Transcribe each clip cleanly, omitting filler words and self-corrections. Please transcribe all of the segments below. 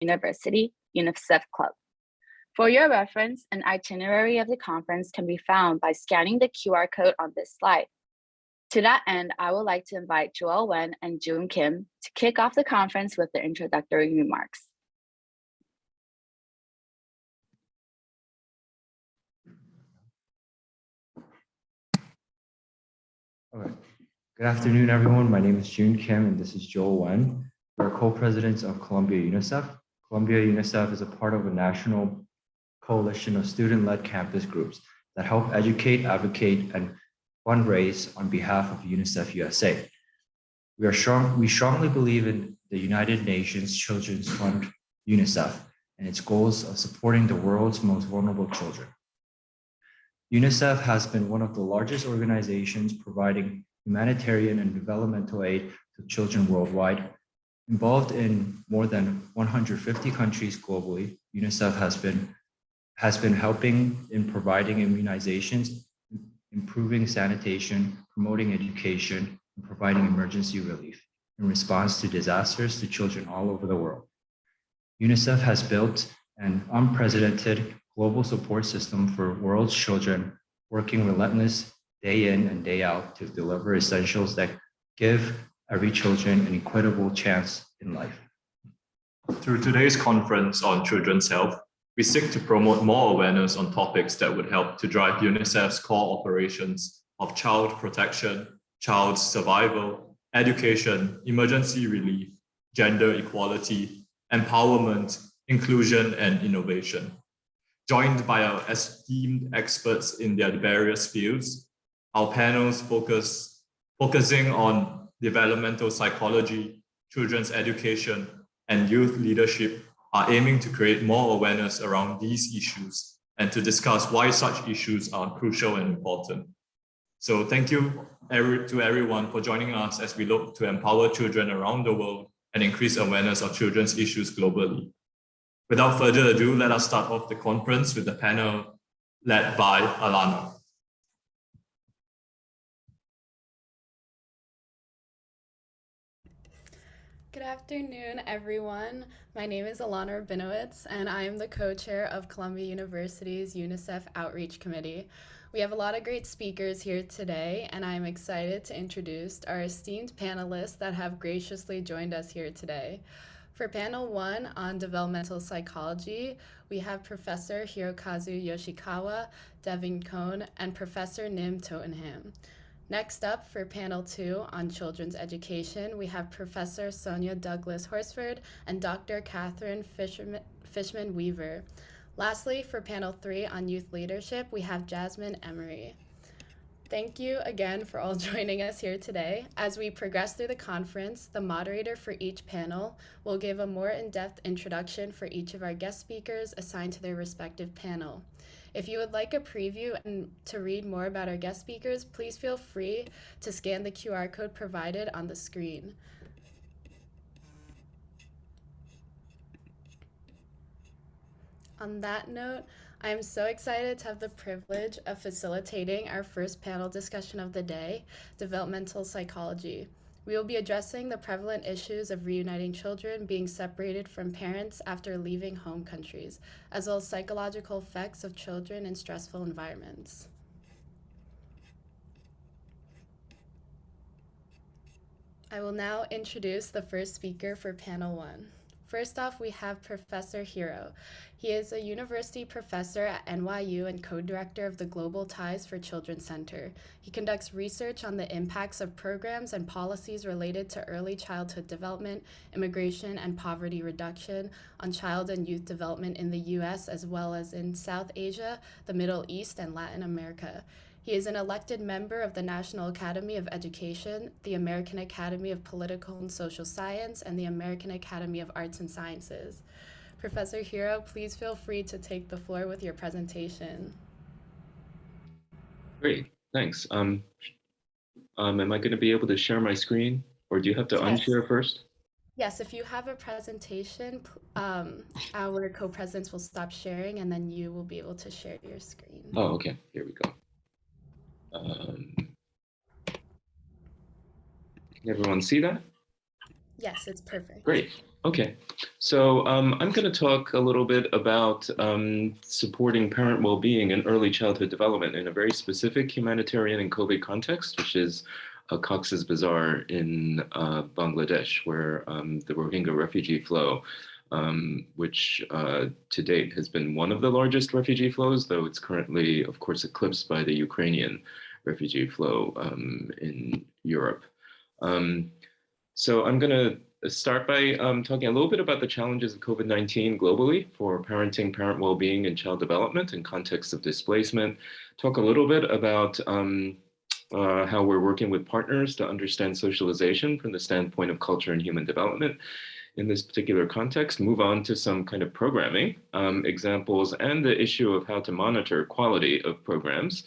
University UNICEF Club. For your reference, an itinerary of the conference can be found by scanning the QR code on this slide. To that end, I would like to invite Joel Wen and June Kim to kick off the conference with their introductory remarks. All right. Good afternoon, everyone. My name is June Kim, and this is Joel Wen. We're co-presidents of Columbia UNICEF. Columbia UNICEF is a part of a national coalition of student-led campus groups that help educate, advocate, and fundraise on behalf of UNICEF USA. We strongly believe in the United Nations Children's Fund, UNICEF, and its goals of supporting the world's most vulnerable children. UNICEF has been one of the largest organizations providing humanitarian and developmental aid to children worldwide. Involved in more than 150 countries globally, UNICEF has been helping in providing immunizations, improving sanitation, promoting education, and providing emergency relief in response to disasters to children all over the world. UNICEF has built an unprecedented global support system for world's children, working relentless day in and day out to deliver essentials that give every children an equitable chance in life. Through today's conference on children's health, we seek to promote more awareness on topics that would help to drive UNICEF's core operations of child protection, child survival, education, emergency relief, gender equality, empowerment, inclusion, and innovation. Joined by our esteemed experts in their various fields, our panels focusing on developmental psychology, children's education, and youth leadership are aiming to create more awareness around these issues and to discuss why such issues are crucial and important. So thank you to everyone for joining us as we look to empower children around the world and increase awareness of children's issues globally. Without further ado, let us start off the conference with the panel led by Alana. Good afternoon, everyone. My name is Alana Rabinowitz, and I am the co-chair of Columbia University's UNICEF Outreach Committee. We have a lot of great speakers here today, and I'm excited to introduce our esteemed panelists that have graciously joined us here today. For panel 1 on developmental psychology, we have Professor Hirokazu Yoshikawa, Devin Cohn, and Professor Nim Tottenham. Next up, for panel 2 on children's education, we have Professor Sonia Douglas-Horsford and Dr. Catherine Fishman-Weaver. Lastly, for panel 3 on youth leadership, we have Jasmine Emery. Thank you again for all joining us here today. As we progress through the conference, the moderator for each panel will give a more in-depth introduction for each of our guest speakers assigned to their respective panel. If you would like a preview and to read more about our guest speakers, please feel free to scan the QR code provided on the screen. On that note, I am so excited to have the privilege of facilitating our first panel discussion of the day, developmental psychology. We will be addressing the prevalent issues of reuniting children being separated from parents after leaving home countries, as well as psychological effects of children in stressful environments. I will now introduce the first speaker for panel 1. First off, we have Professor Hiro. He is a university professor at NYU and co-director of the Global Ties for Children Center. He conducts research on the impacts of programs and policies related to early childhood development, immigration, and poverty reduction on child and youth development in the US, as well as in South Asia, the Middle East, and Latin America. He is an elected member of the National Academy of Education, the American Academy of Political and Social Science, and the American Academy of Arts and Sciences. Professor Hiro, please feel free to take the floor with your presentation. Great, thanks. Am I going to be able to share my screen, or do you have to unshare first? Yes, if you have a presentation, our co-presidents will stop sharing, and then you will be able to share your screen. Oh, okay, here we go. Can everyone see that? Yes, it's perfect. Great. Okay, so I'm going to talk a little bit about supporting parent well-being and early childhood development in a very specific humanitarian and COVID context, which is Cox's Bazar in Bangladesh, where the Rohingya refugee flow, which to date has been one of the largest refugee flows, though it's currently, of course, eclipsed by the Ukrainian refugee flow in Europe. So I'm going to start by talking a little bit about the challenges of COVID-19 globally for parenting, parent well-being, and child development in context of displacement. Talk a little bit about how we're working with partners to understand socialization from the standpoint of culture and human development in this particular context, move on to some kind of programming examples and the issue of how to monitor quality of programs,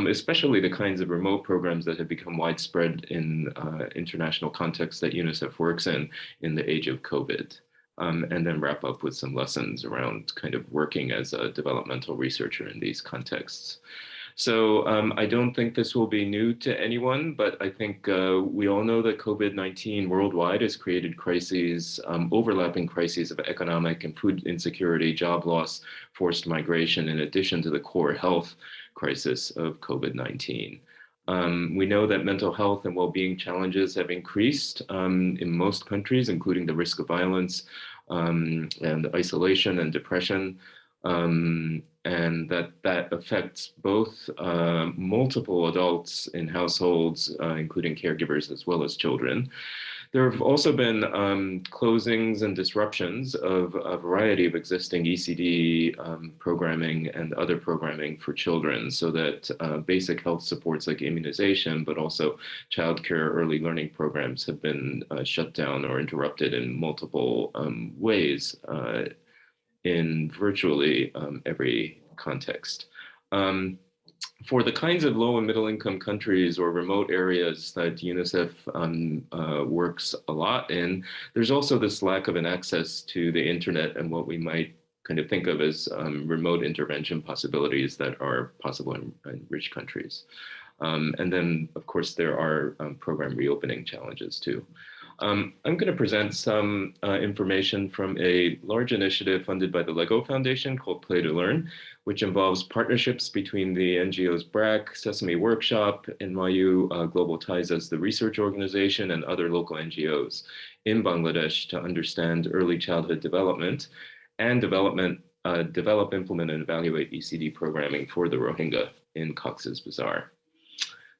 especially the kinds of remote programs that have become widespread in international contexts that UNICEF works in the age of COVID. And then wrap up with some lessons around kind of working as a developmental researcher in these contexts. So I don't think this will be new to anyone, but I think we all know that COVID-19 worldwide has created crises, overlapping crises of economic and food insecurity, job loss, forced migration, in addition to the core health crisis of COVID-19. We know that mental health and well-being challenges have increased in most countries, including the risk of violence and isolation and depression. And that affects both multiple adults in households, including caregivers as well as children. There have also been closings and disruptions of a variety of existing ECD programming and other programming for children, so that basic health supports like immunization, but also childcare, early learning programs have been shut down or interrupted in multiple ways in virtually every context. For the kinds of low and middle income countries or remote areas that UNICEF works a lot in, there's also this lack of an access to the internet and what we might kind of think of as remote intervention possibilities that are possible in rich countries. And then, of course, there are program reopening challenges too. I'm going to present some information from a large initiative funded by the LEGO Foundation called Play to Learn, which involves partnerships between the NGOs BRAC, Sesame Workshop, NYU Global Ties as the research organization, and other local NGOs in Bangladesh to understand early childhood development and develop, implement, and evaluate ECD programming for the Rohingya in Cox's Bazar.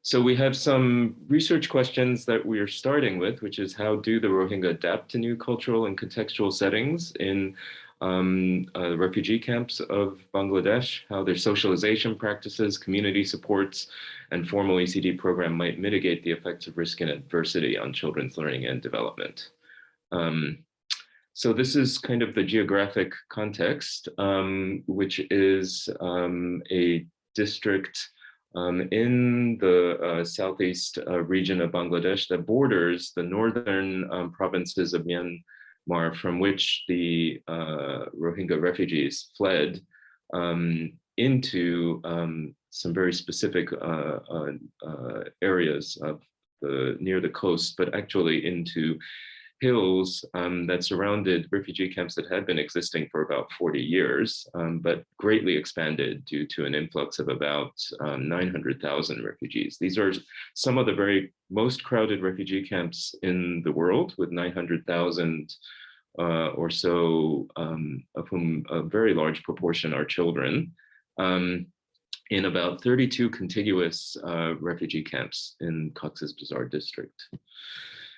So we have some research questions that we are starting with, which is how do the Rohingya adapt to new cultural and contextual settings in the refugee camps of Bangladesh, how their socialization practices, community supports, and formal ECD program might mitigate the effects of risk and adversity on children's learning and development. So this is kind of the geographic context, which is a district in the southeast region of Bangladesh that borders the northern provinces of Myanmar, from which the Rohingya refugees fled into some very specific areas of near the coast, but actually into hills that surrounded refugee camps that had been existing for about 40 years, but greatly expanded due to an influx of about 900,000 refugees. These are some of the very most crowded refugee camps in the world, with 900,000 or so, of whom a very large proportion are children, in about 32 contiguous refugee camps in Cox's Bazar district.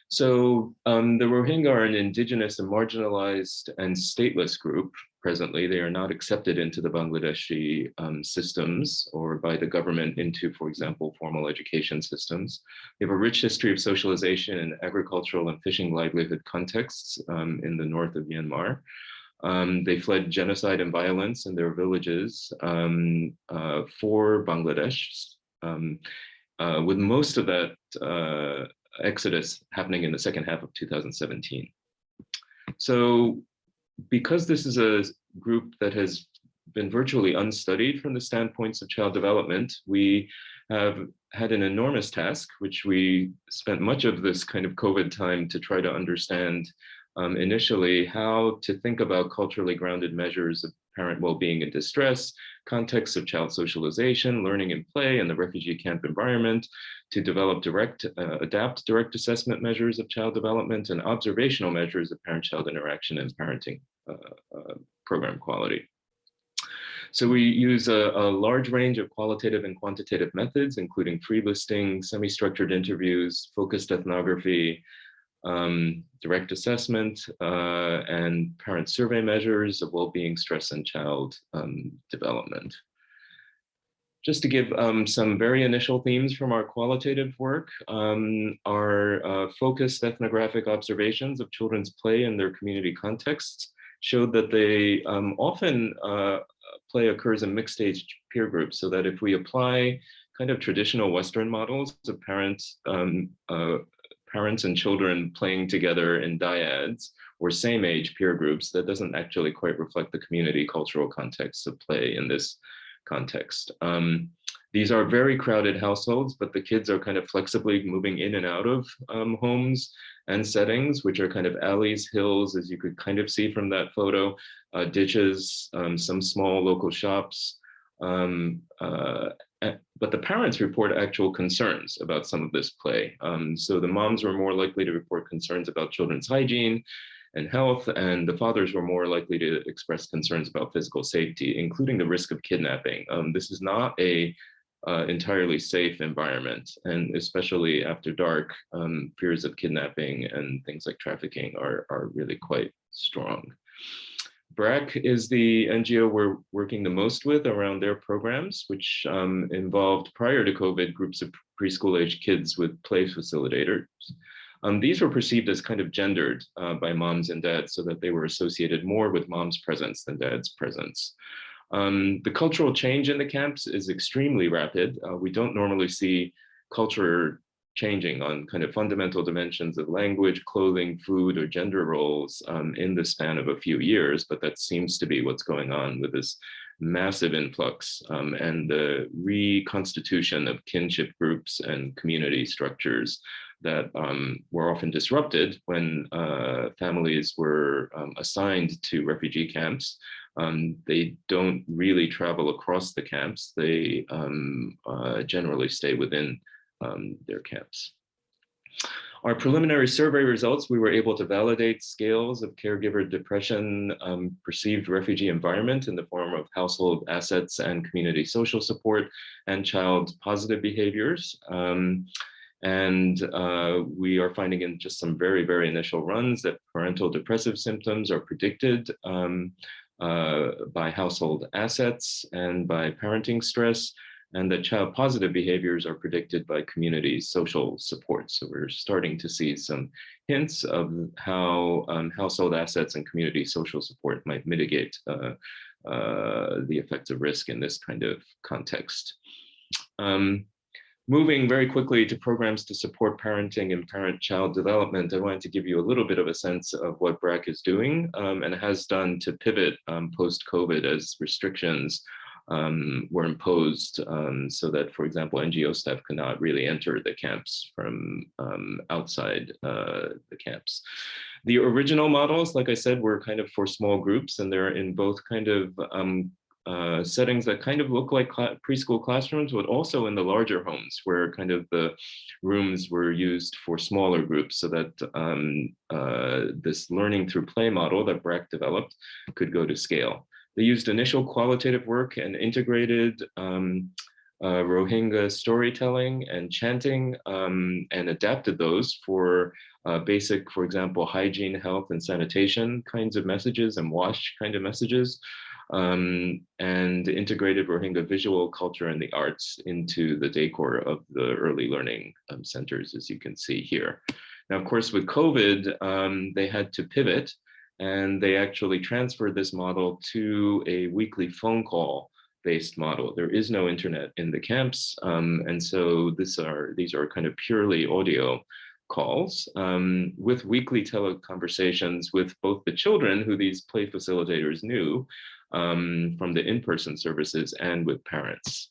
So the Rohingya are an indigenous and marginalized and stateless group. Presently, they are not accepted into the Bangladeshi systems or by the government into, for example, formal education systems. They have a rich history of socialization in agricultural and fishing livelihood contexts in the north of Myanmar. They fled genocide and violence in their villages for Bangladesh, with most of that exodus happening in the second half of 2017. So because this is a group that has been virtually unstudied from the standpoints of child development, we have had an enormous task, which we spent much of this kind of COVID time to try to understand initially how to think about culturally grounded measures of parent well-being in distress, context of child socialization, learning and play in the refugee camp environment, to develop adapt direct assessment measures of child development and observational measures of parent-child interaction and parenting program quality. So we use a large range of qualitative and quantitative methods, including free listing, semi-structured interviews, focused ethnography, direct assessment, and parent survey measures of well-being, stress, and child development. Just to give some very initial themes from our qualitative work, our focused ethnographic observations of children's play in their community contexts showed that they often play occurs in mixed age peer groups, so that if we apply kind of traditional Western models of parents and children playing together in dyads or same age peer groups, that doesn't actually quite reflect the community cultural context of play in this context. These are very crowded households, but the kids are kind of flexibly moving in and out of homes and settings, which are kind of alleys, hills, as you could kind of see from that photo, ditches, some small local shops. But the parents report actual concerns about some of this play. So the moms were more likely to report concerns about children's hygiene and health, and the fathers were more likely to express concerns about physical safety, including the risk of kidnapping. This is not a entirely safe environment, and especially after dark, fears of kidnapping and things like trafficking are really quite strong. BRAC is the NGO we're working the most with around their programs, which involved, prior to COVID, groups of preschool age kids with play facilitators. These were perceived as kind of gendered by moms and dads, so that they were associated more with mom's presence than dad's presence. The cultural change in the camps is extremely rapid. We don't normally see culture changing on kind of fundamental dimensions of language, clothing, food, or gender roles in the span of a few years, but that seems to be what's going on with this massive influx and the reconstitution of kinship groups and community structures that were often disrupted when families were assigned to refugee camps. They don't really travel across the camps. They generally stay within their camps. Our preliminary survey results, we were able to validate scales of caregiver depression, perceived refugee environment in the form of household assets and community social support, and child positive behaviors. We are finding in just some very, very initial runs that parental depressive symptoms are predicted by household assets and by parenting stress, and that child positive behaviors are predicted by community social support. So we're starting to see some hints of how household assets and community social support might mitigate the effects of risk in this kind of context. Moving very quickly to programs to support parenting and parent-child development, I wanted to give you a little bit of a sense of what BRAC is doing and has done to pivot post-COVID as restrictions were imposed so that, for example, NGO staff could not really enter the camps from outside the camps. The original models, like I said, were kind of for small groups, and they're in both kind of settings that kind of look like preschool classrooms, but also in the larger homes where kind of the rooms were used for smaller groups, so that this learning through play model that BRAC developed could go to scale. They used initial qualitative work and integrated Rohingya storytelling and chanting and adapted those for basic, for example, hygiene, health, and sanitation kinds of messages and wash kind of messages, and integrated Rohingya visual culture and the arts into the decor of the early learning centers, as you can see here. Now, of course, with COVID, they had to pivot, and they actually transferred this model to a weekly phone call based model. There is no internet in the camps. And so these are kind of purely audio calls with weekly teleconversations with both the children who these play facilitators knew from the in-person services and with parents.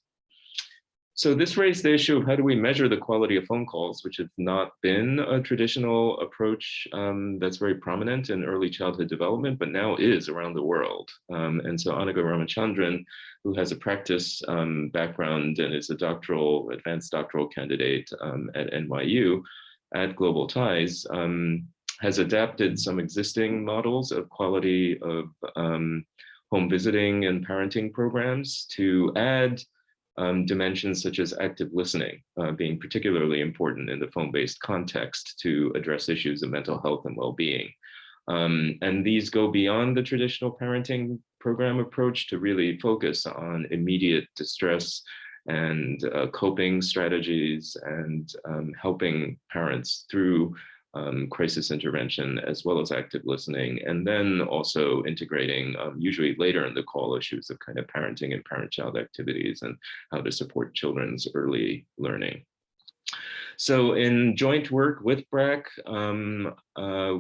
So this raised the issue of how do we measure the quality of phone calls, which has not been a traditional approach that's very prominent in early childhood development, but now is around the world. And so Anaga Ramachandran, who has a practice background and is a advanced doctoral candidate at NYU at Global Ties, has adapted some existing models of quality of home visiting and parenting programs to add dimensions such as active listening being particularly important in the phone-based context to address issues of mental health and well-being. And these go beyond the traditional parenting program approach to really focus on immediate distress and coping strategies and helping parents through crisis intervention, as well as active listening, and then also integrating usually later in the call issues of kind of parenting and parent-child activities and how to support children's early learning. So in joint work with BRAC,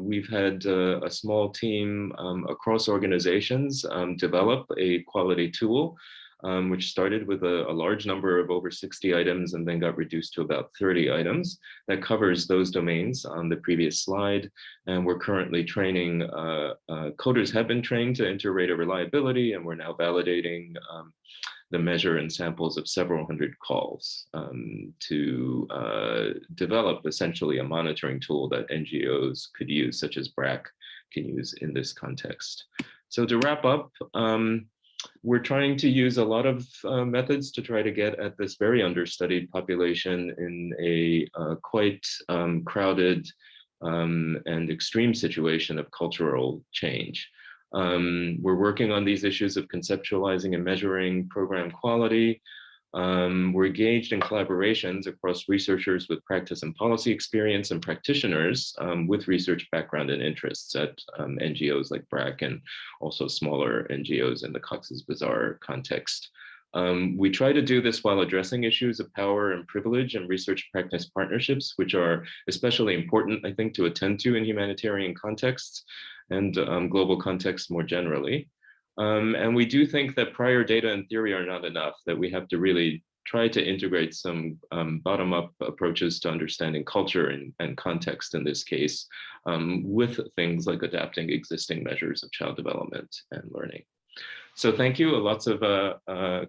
we've had a small team across organizations develop a quality tool which started with a large number of over 60 items and then got reduced to about 30 items that covers those domains on the previous slide. And we're currently training, coders have been trained to enter rate of reliability, and we're now validating the measure and samples of several hundred calls to develop essentially a monitoring tool that NGOs could use, such as BRAC can use in this context. So to wrap up, we're trying to use a lot of methods to try to get at this very understudied population in a quite crowded and extreme situation of cultural change. We're working on these issues of conceptualizing and measuring program quality. We're engaged in collaborations across researchers with practice and policy experience and practitioners with research background and interests at NGOs like BRAC and also smaller NGOs in the Cox's Bazar context. We try to do this while addressing issues of power and privilege and research practice partnerships, which are especially important, I think, to attend to in humanitarian contexts and global contexts more generally. And we do think that prior data and theory are not enough, that we have to really try to integrate some bottom-up approaches to understanding culture and context in this case, with things like adapting existing measures of child development and learning. So thank you, lots of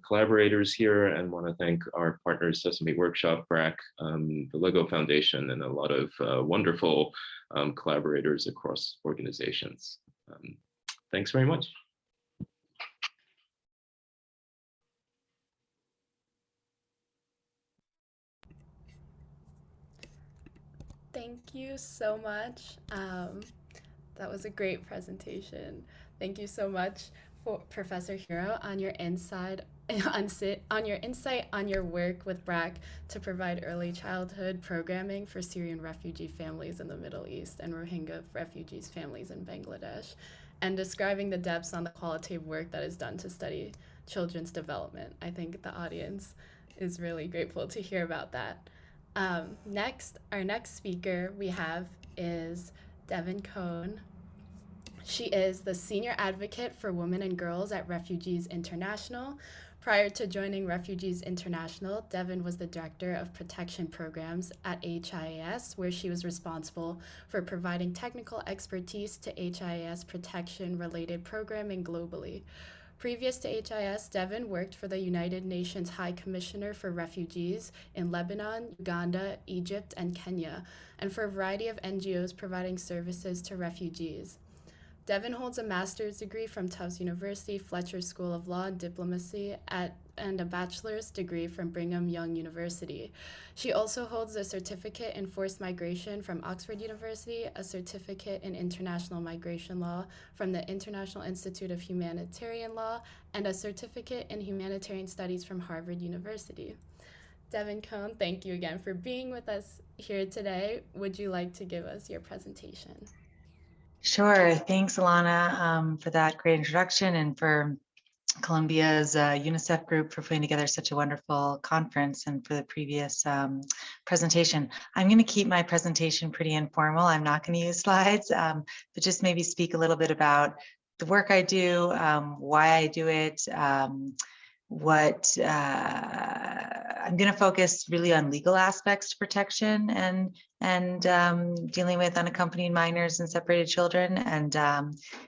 collaborators here, and want to thank our partners, Sesame Workshop, BRAC, the Lego Foundation, and a lot of wonderful collaborators across organizations. Thanks very much. Thank you so much. That was a great presentation. Thank you so much, for Professor Hiro, on your insight on your work with BRAC to provide early childhood programming for Syrian refugee families in the Middle East and Rohingya refugees families in Bangladesh, and describing the depths on the qualitative work that is done to study children's development. I think the audience is really grateful to hear about that. Next, our next speaker we have is Devin Cohn. She is the Senior Advocate for Women and Girls at Refugees International. Prior to joining Refugees International, Devin was the Director of Protection Programs at HIAS, where she was responsible for providing technical expertise to HIAS protection-related programming globally. Previous to HIS, Devin worked for the United Nations High Commissioner for Refugees in Lebanon, Uganda, Egypt, and Kenya, and for a variety of NGOs providing services to refugees. Devin holds a master's degree from Tufts University, Fletcher School of Law and Diplomacy, and a bachelor's degree from Brigham Young University. She also holds a certificate in forced migration from Oxford University, a certificate in international migration law from the International Institute of Humanitarian Law, and a certificate in humanitarian studies from Harvard University. Devin Cohn, thank you again for being with us here today. Would you like to give us your presentation? Sure. Thanks, Alana, for that great introduction, and for Columbia's UNICEF group for putting together such a wonderful conference, and for the previous presentation. I'm going to keep my presentation pretty informal. I'm not going to use slides, but just maybe speak a little bit about the work I do, why I do it, I'm I'm going to focus really on legal aspects to protection and dealing with unaccompanied minors and separated children. And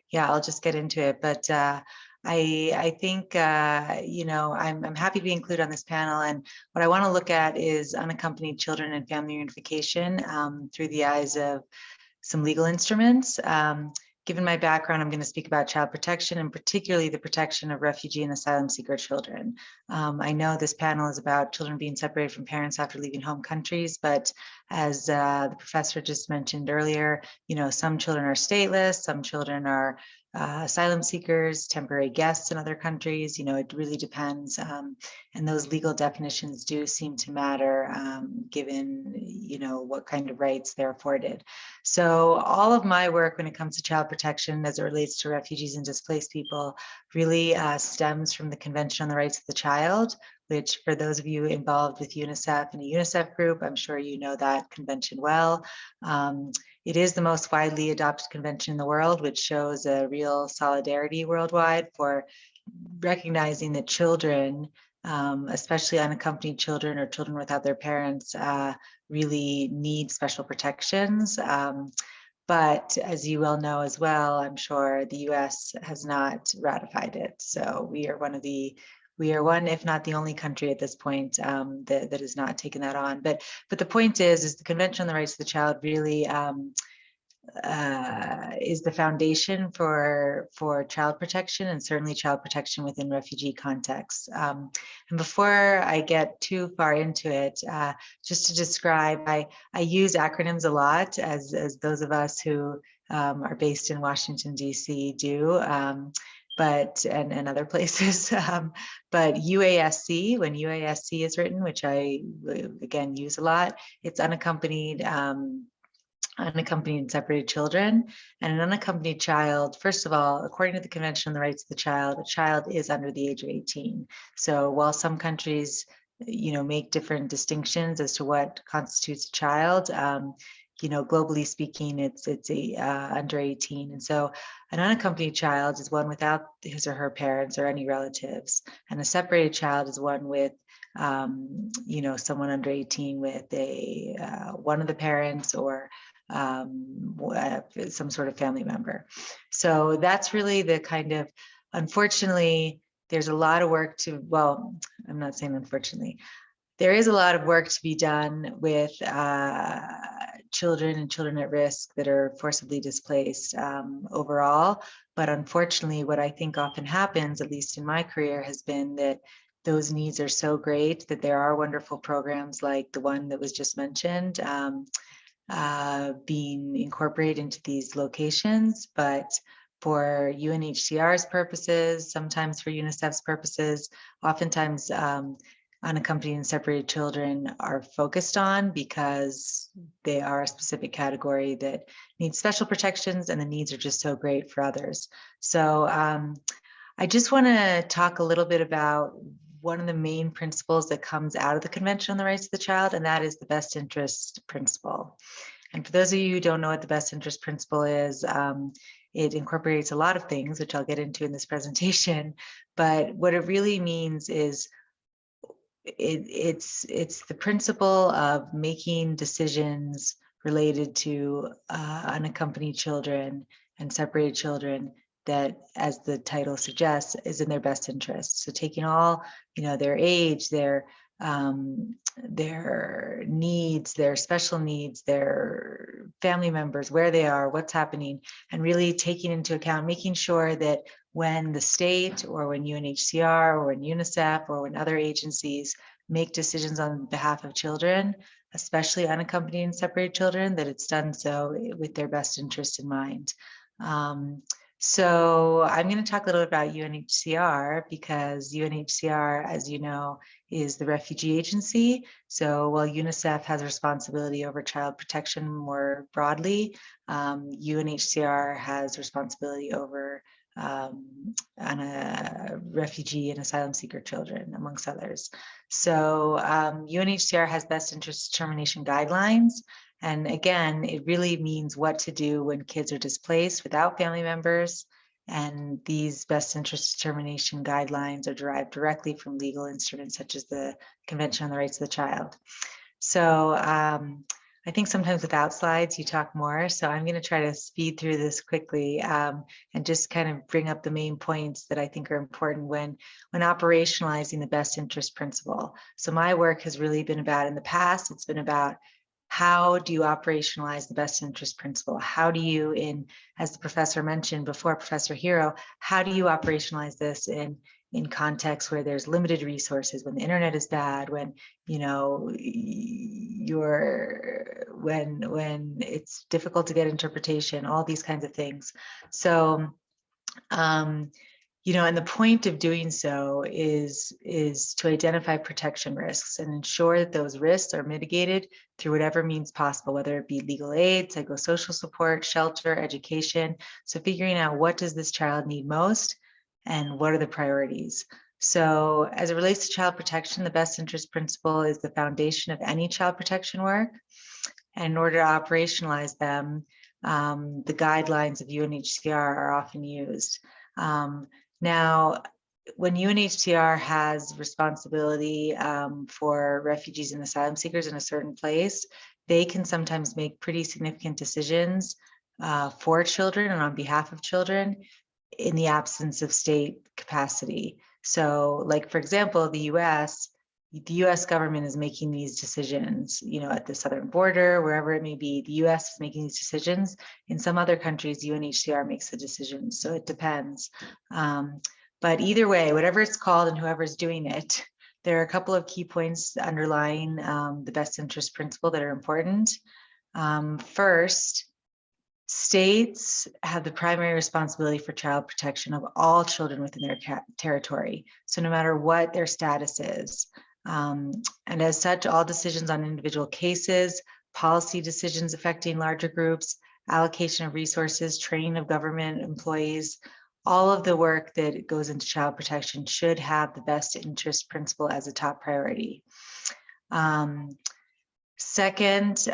yeah, I'll just get into it. But I think, you know, I'm happy to be included on this panel. And what I want to look at is unaccompanied children and family reunification through the eyes of some legal instruments. Given my background, I'm going to speak about child protection and particularly the protection of refugee and asylum seeker children. I know this panel is about children being separated from parents after leaving home countries, but as the professor just mentioned earlier, you know, some children are stateless, some children are asylum seekers, temporary guests in other countries. You know, it really depends. And those legal definitions do seem to matter given, you know, what kind of rights they're afforded. So all of my work when it comes to child protection as it relates to refugees and displaced people really stems from the Convention on the Rights of the Child, which for those of you involved with UNICEF and a UNICEF group, I'm sure you know that convention well. It is the most widely adopted convention in the world, which shows a real solidarity worldwide for recognizing that children, especially unaccompanied children or children without their parents, really need special protections. But as you well know as well, I'm sure the US has not ratified it. So we are one, if not the only country at this point that has not taken that on. But the point is the Convention on the Rights of the Child really is the foundation for child protection and certainly child protection within refugee contexts. And before I get too far into it, just to describe, I use acronyms a lot as those of us who are based in Washington, DC do. But and other places, but UASC, when UASC is written, which I again use a lot, it's unaccompanied and separated children. And an unaccompanied child, first of all, according to the Convention on the Rights of the Child, a child is under the age of 18. So while some countries, you know, make different distinctions as to what constitutes a child, you know, globally speaking, it's under 18. And so an unaccompanied child is one without his or her parents or any relatives. And a separated child is one with, you know, someone under 18 with one of the parents or some sort of family member. So that's really the kind of, unfortunately, there's a lot of work to, well, I'm not saying unfortunately, there is a lot of work to be done with children and children at risk that are forcibly displaced overall. But unfortunately, what I think often happens, at least in my career, has been that those needs are so great that there are wonderful programs like the one that was just mentioned being incorporated into these locations. But for UNHCR's purposes, sometimes for UNICEF's purposes, oftentimes unaccompanied and separated children are focused on because they are a specific category that needs special protections and the needs are just so great for others. So I just want to talk a little bit about one of the main principles that comes out of the Convention on the Rights of the Child, and that is the best interest principle. And for those of you who don't know what the best interest principle is, it incorporates a lot of things, which I'll get into in this presentation. But what it really means is it's the principle of making decisions related to unaccompanied children and separated children that, as the title suggests, is in their best interest. So taking all, you know, their age, their needs, their special needs, their family members, where they are, what's happening, and really taking into account, making sure that when the state or when UNHCR or when UNICEF or when other agencies make decisions on behalf of children, especially unaccompanied and separated children, that it's done so with their best interest in mind. So I'm going to talk a little bit about UNHCR because UNHCR, as you know, is the refugee agency. So while UNICEF has responsibility over child protection more broadly, UNHCR has responsibility over refugee and asylum seeker children, amongst others. So UNHCR has best interest determination guidelines. And again, it really means what to do when kids are displaced without family members And these best interest determination guidelines are derived directly from legal instruments such as the Convention on the Rights of the Child. So I think sometimes without slides, you talk more. So I'm going to try to speed through this quickly and just kind of bring up the main points that I think are important when operationalizing the best interest principle. So my work has really been about, in the past, it's been about how do you operationalize the best interest principle? How do you, as the professor mentioned before, Professor Hero, how do you operationalize this in contexts where there's limited resources, when the internet is bad, when when it's difficult to get interpretation, all these kinds of things. So and the point of doing so is to identify protection risks and ensure that those risks are mitigated through whatever means possible, whether it be legal aid, psychosocial support, shelter, education. So figuring out, what does this child need most and what are the priorities? So as it relates to child protection, the best interest principle is the foundation of any child protection work. And in order to operationalize them, the guidelines of UNHCR are often used. Now, when UNHCR has responsibility for refugees and asylum seekers in a certain place, they can sometimes make pretty significant decisions for children and on behalf of children in the absence of state capacity. So, like, for example, the US government is making these decisions, at the southern border, wherever it may be, the US is making these decisions. In some other countries, UNHCR makes the decisions. So it depends. But either way, whatever it's called and whoever's doing it, there are a couple of key points underlying the best interest principle that are important. First, states have the primary responsibility for child protection of all children within their territory. So no matter what their status is. And as such, all decisions on individual cases, policy decisions affecting larger groups, allocation of resources, training of government employees, all of the work that goes into child protection should have the best interest principle as a top priority. Second,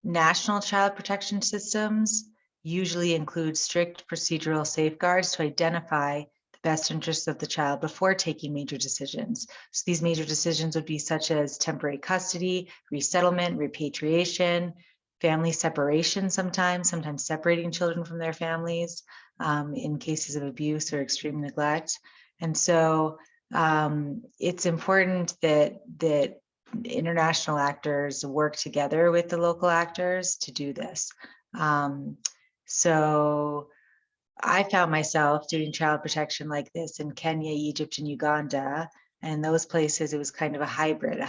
national child protection systems usually include strict procedural safeguards to identify the best interests of the child before taking major decisions. So these major decisions would be such as temporary custody, resettlement, repatriation, family separation sometimes separating children from their families in cases of abuse or extreme neglect. And so it's important that international actors work together with the local actors to do this. So I found myself doing child protection like this in Kenya, Egypt, and Uganda. And in those places, it was kind of a hybrid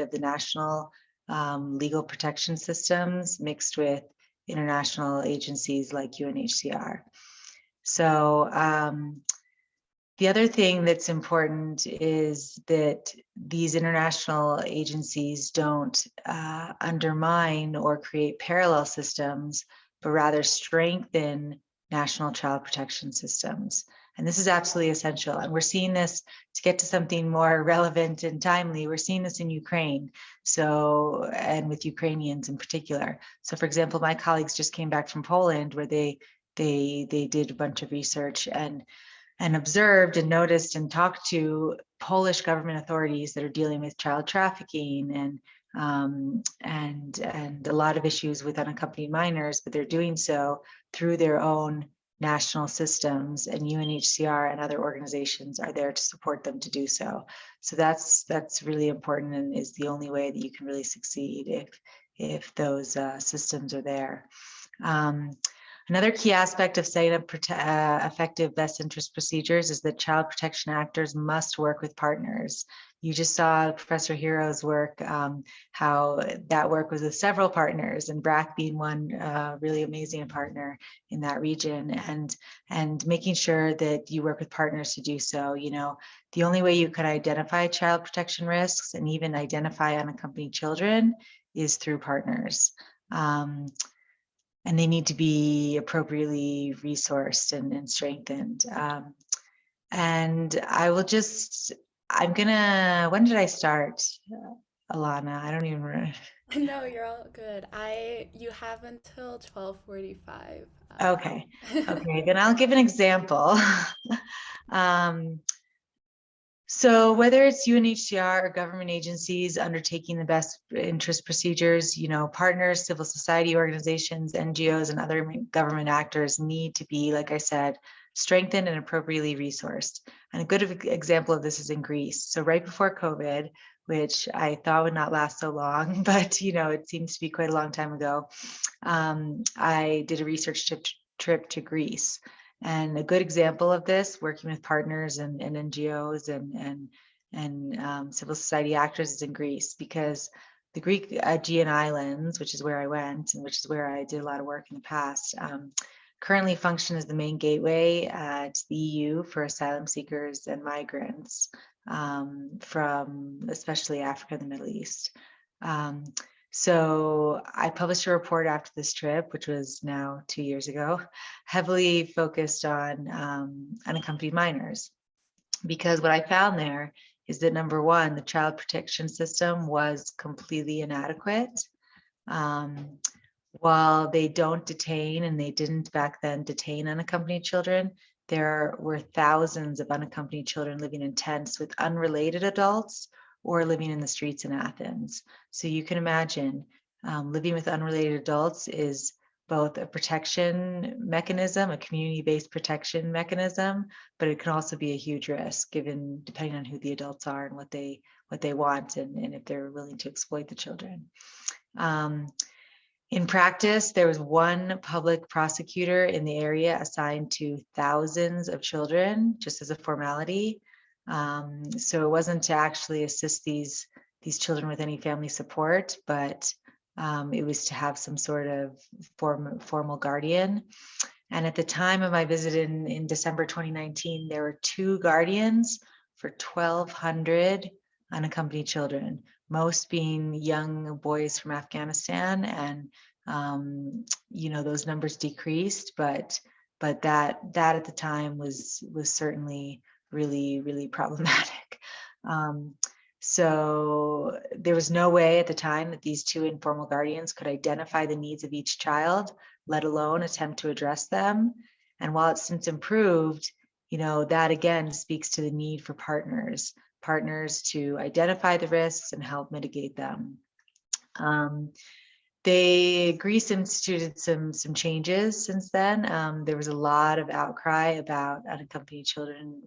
of the national legal protection systems mixed with international agencies like UNHCR. So the other thing that's important is that these international agencies don't undermine or create parallel systems, but rather strengthen national child protection systems. And this is absolutely essential. And we're seeing this, to get to something more relevant and timely, we're seeing this in Ukraine. So, and with Ukrainians in particular. So for example, my colleagues just came back from Poland, where they did a bunch of research and observed and noticed and talked to Polish government authorities that are dealing with child trafficking and a lot of issues with unaccompanied minors, but they're doing so through their own national systems, and UNHCR and other organizations are there to support them to do so. So that's really important, and is the only way that you can really succeed if those systems are there. Another key aspect of setting up effective best interest procedures is that child protection actors must work with partners. You just saw Professor Hero's work, how that work was with several partners, and BRAC being one really amazing partner in that region, and making sure that you work with partners to do so. The only way you could identify child protection risks and even identify unaccompanied children is through partners. And they need to be appropriately resourced and strengthened. And I will when did I start, Alana? I don't even remember. No, you're all good. You have until 12:45. Okay, then I'll give an example. So whether it's UNHCR or government agencies undertaking the best interest procedures, partners, civil society organizations, NGOs, and other government actors need to be, like I said, strengthened and appropriately resourced. And a good example of this is in Greece. So right before COVID, which I thought would not last so long, but it seems to be quite a long time ago, I did a research trip to Greece. And a good example of this, working with partners and NGOs and civil society actors, is in Greece, because the Greek Aegean Islands, which is where I went and which is where I did a lot of work in the past, currently function as the main gateway to the EU for asylum seekers and migrants from especially Africa and the Middle East. So I published a report after this trip, which was now 2 years ago, heavily focused on unaccompanied minors, because what I found there is that, number one, the child protection system was completely inadequate. While they don't detain, and they didn't back then detain unaccompanied children, there were thousands of unaccompanied children living in tents with unrelated adults or living in the streets in Athens. So you can imagine living with unrelated adults is both a protection mechanism, a community-based protection mechanism, but it can also be a huge risk, given depending on who the adults are and what they want, and if they're willing to exploit the children. In practice, there was one public prosecutor in the area assigned to thousands of children, just as a formality. So it wasn't to actually assist these children with any family support, but it was to have some sort of formal guardian. And at the time of my visit in December 2019, there were 2 guardians for 1,200 unaccompanied children, most being young boys from Afghanistan. And those numbers decreased, but that at the time was certainly really, really problematic. So there was no way at the time that these 2 informal guardians could identify the needs of each child, let alone attempt to address them. And while it's since improved, that again speaks to the need for partners to identify the risks and help mitigate them. Greece instituted some changes since then. There was a lot of outcry about unaccompanied children,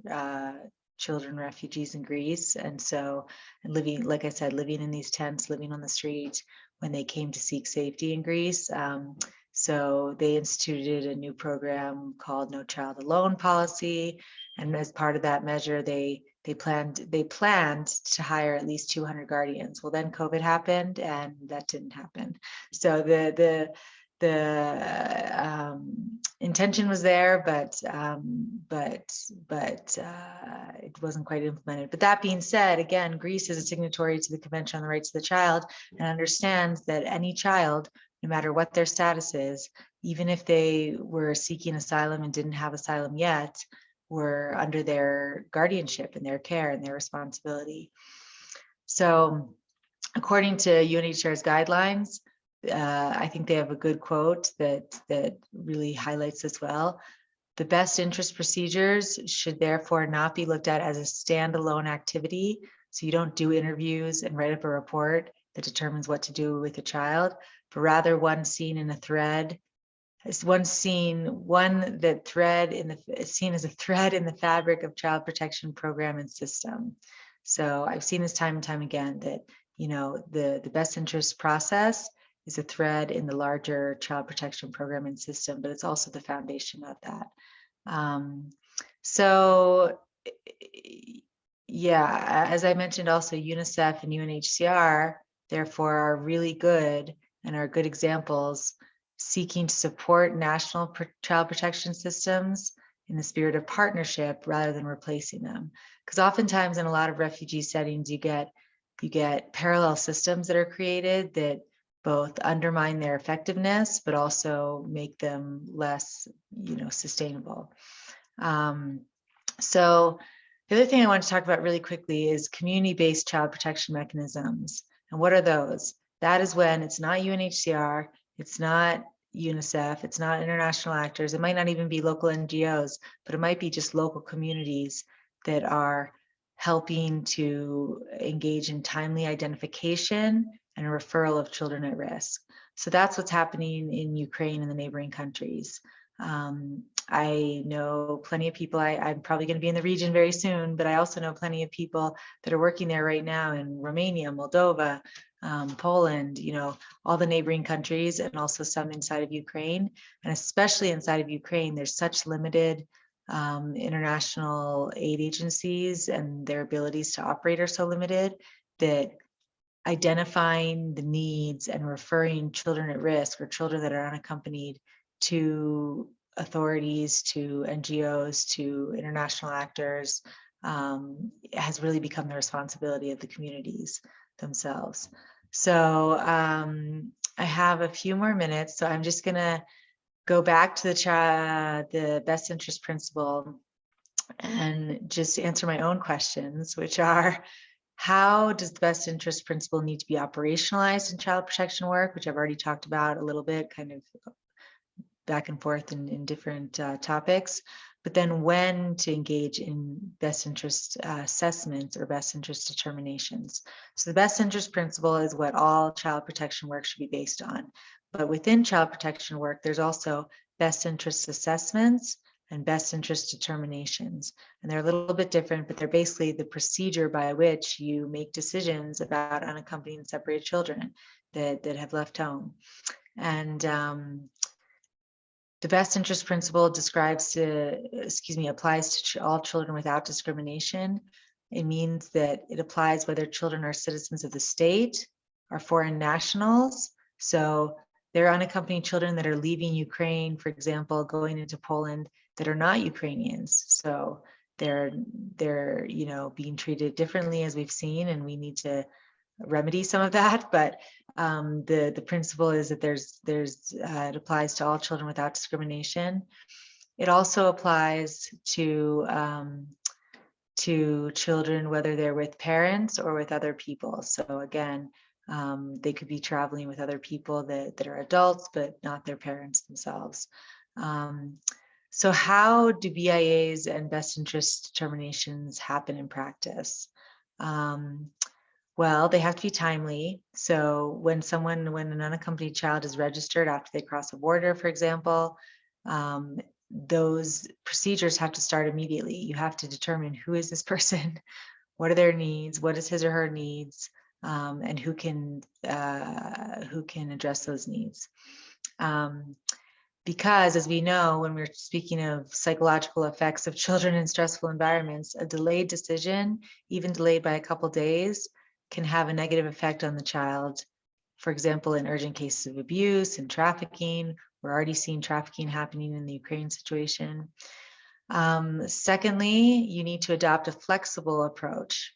refugees in Greece, and living, like I said, living in these tents, living on the street when they came to seek safety in Greece. So they instituted a new program called No Child Alone policy, and as part of that measure, they planned to hire at least 200 guardians. Well, then COVID happened, and that didn't happen. So the intention was there, but it wasn't quite implemented. But that being said, again, Greece is a signatory to the Convention on the Rights of the Child and understands that any child, no matter what their status is, even if they were seeking asylum and didn't have asylum yet, were under their guardianship and their care and their responsibility. So according to UNHCR's guidelines, I think they have a good quote that really highlights this well. The best interest procedures should therefore not be looked at as a standalone activity. So you don't do interviews and write up a report that determines what to do with a child, but rather one seen in a thread, seen as a thread in the fabric of child protection program and system. So I've seen this time and time again that the best interest process is a thread in the larger child protection program and system, but it's also the foundation of that. So yeah, as I mentioned, also UNICEF and UNHCR therefore are really good and are good examples seeking to support national child protection systems in the spirit of partnership rather than replacing them. Because oftentimes in a lot of refugee settings, you get parallel systems that are created that both undermine their effectiveness, but also make them less, sustainable. So the other thing I want to talk about really quickly is community-based child protection mechanisms. And what are those? That is when it's not UNHCR, it's not UNICEF, it's not international actors, it might not even be local NGOs, but it might be just local communities that are helping to engage in timely identification and referral of children at risk. So that's what's happening in Ukraine and the neighboring countries. I know plenty of people, I'm probably going to be in the region very soon, but I also know plenty of people that are working there right now in Romania, Moldova, Poland, all the neighboring countries, and also some inside of Ukraine. And especially inside of Ukraine, there's such limited international aid agencies, and their abilities to operate are so limited that identifying the needs and referring children at risk or children that are unaccompanied to authorities, to NGOs, to international actors has really become the responsibility of the communities themselves. So I have a few more minutes, so I'm just gonna go back to the best interest principle and just answer my own questions, which are, how does the best interest principle need to be operationalized in child protection work, which I've already talked about a little bit, kind of back and forth in different topics, but then when to engage in best interest assessments or best interest determinations. So the best interest principle is what all child protection work should be based on. But within child protection work, there's also best interest assessments and best interest determinations. And they're a little bit different, but they're basically the procedure by which you make decisions about unaccompanied and separated children that have left home. And the best interest principle applies to all children without discrimination. It means that it applies whether children are citizens of the state or foreign nationals. So there are unaccompanied children that are leaving Ukraine, for example, going into Poland, that are not Ukrainians. So they're being treated differently, as we've seen, and we need to remedy some of that. But the principle is that it applies to all children without discrimination. It also applies to children, whether they're with parents or with other people. So again, they could be traveling with other people that are adults, but not their parents themselves. So how do BIAs and best interest determinations happen in practice? Well, they have to be timely. So when an unaccompanied child is registered after they cross a border, for example, those procedures have to start immediately. You have to determine who is this person, what are their needs, what is his or her needs, and who can address those needs. Because as we know, when we're speaking of psychological effects of children in stressful environments, a delayed decision, even delayed by a couple days, can have a negative effect on the child. For example, in urgent cases of abuse and trafficking, we're already seeing trafficking happening in the Ukraine situation. Secondly, you need to adopt a flexible approach,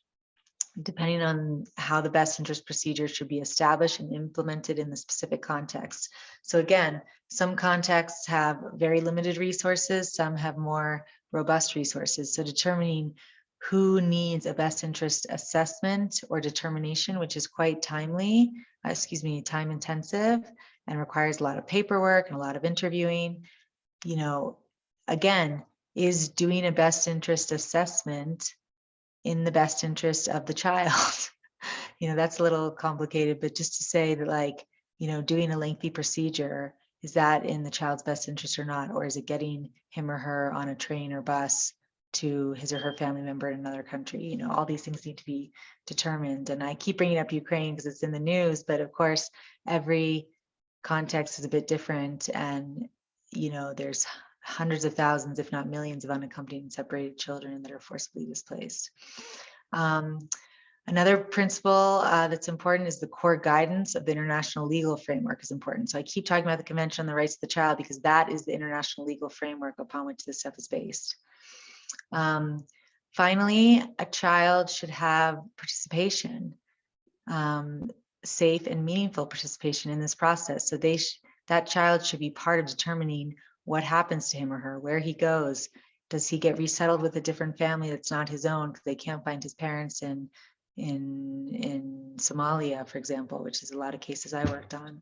depending on how the best interest procedure should be established and implemented in the specific context. So again, some contexts have very limited resources, some have more robust resources. So determining who needs a best interest assessment or determination, which is quite time intensive and requires a lot of paperwork and a lot of interviewing, again, is doing a best interest assessment in the best interest of the child. That's a little complicated, but just to say that, doing a lengthy procedure, is that in the child's best interest or not? Or is it getting him or her on a train or bus to his or her family member in another country? All these things need to be determined. And I keep bringing up Ukraine because it's in the news, but of course, every context is a bit different. And, there's hundreds of thousands, if not millions, of unaccompanied and separated children that are forcibly displaced. Another principle that's important is the core guidance of the international legal framework is important. So I keep talking about the Convention on the Rights of the Child because that is the international legal framework upon which this stuff is based. Finally, a child should have participation, safe and meaningful participation in this process. So that child should be part of determining what happens to him or her, where he goes. Does he get resettled with a different family that's not his own because they can't find his parents in Somalia, for example, which is a lot of cases I worked on.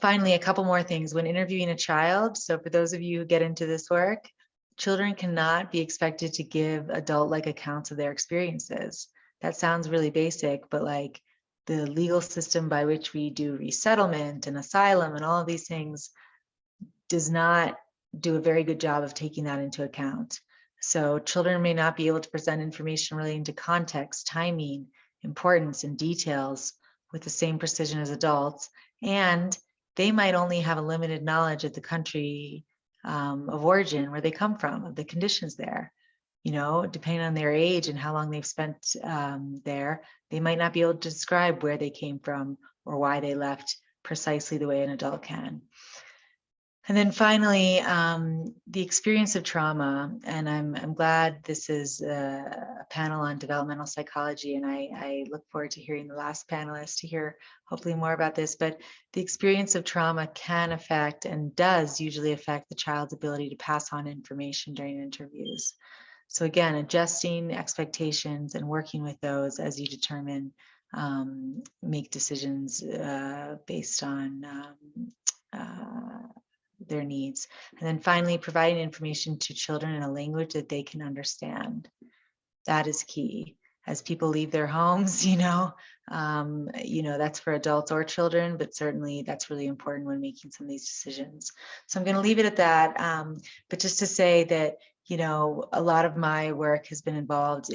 Finally, a couple more things when interviewing a child. So for those of you who get into this work, children cannot be expected to give adult-like accounts of their experiences. That sounds really basic, but like the legal system by which we do resettlement and asylum and all of these things does not do a very good job of taking that into account. So children may not be able to present information relating to context, timing, importance, and details with the same precision as adults, and they might only have a limited knowledge of the country of origin, where they come from, of the conditions there. You know, depending on their age and how long they've spent there, they might not be able to describe where they came from or why they left precisely the way an adult can. And then finally, the experience of trauma, and I'm glad this is a panel on developmental psychology, and I look forward to hearing the last panelist to hear hopefully more about this, but the experience of trauma can affect and does usually affect the child's ability to pass on information during interviews. So again, adjusting expectations and working with those as you determine, make decisions based on their needs. And then finally, providing information to children in a language that they can understand. That is key. As people leave their homes, that's for adults or children, but certainly that's really important when making some of these decisions. So I'm going to leave it at that. But just to say that, a lot of my work has been involved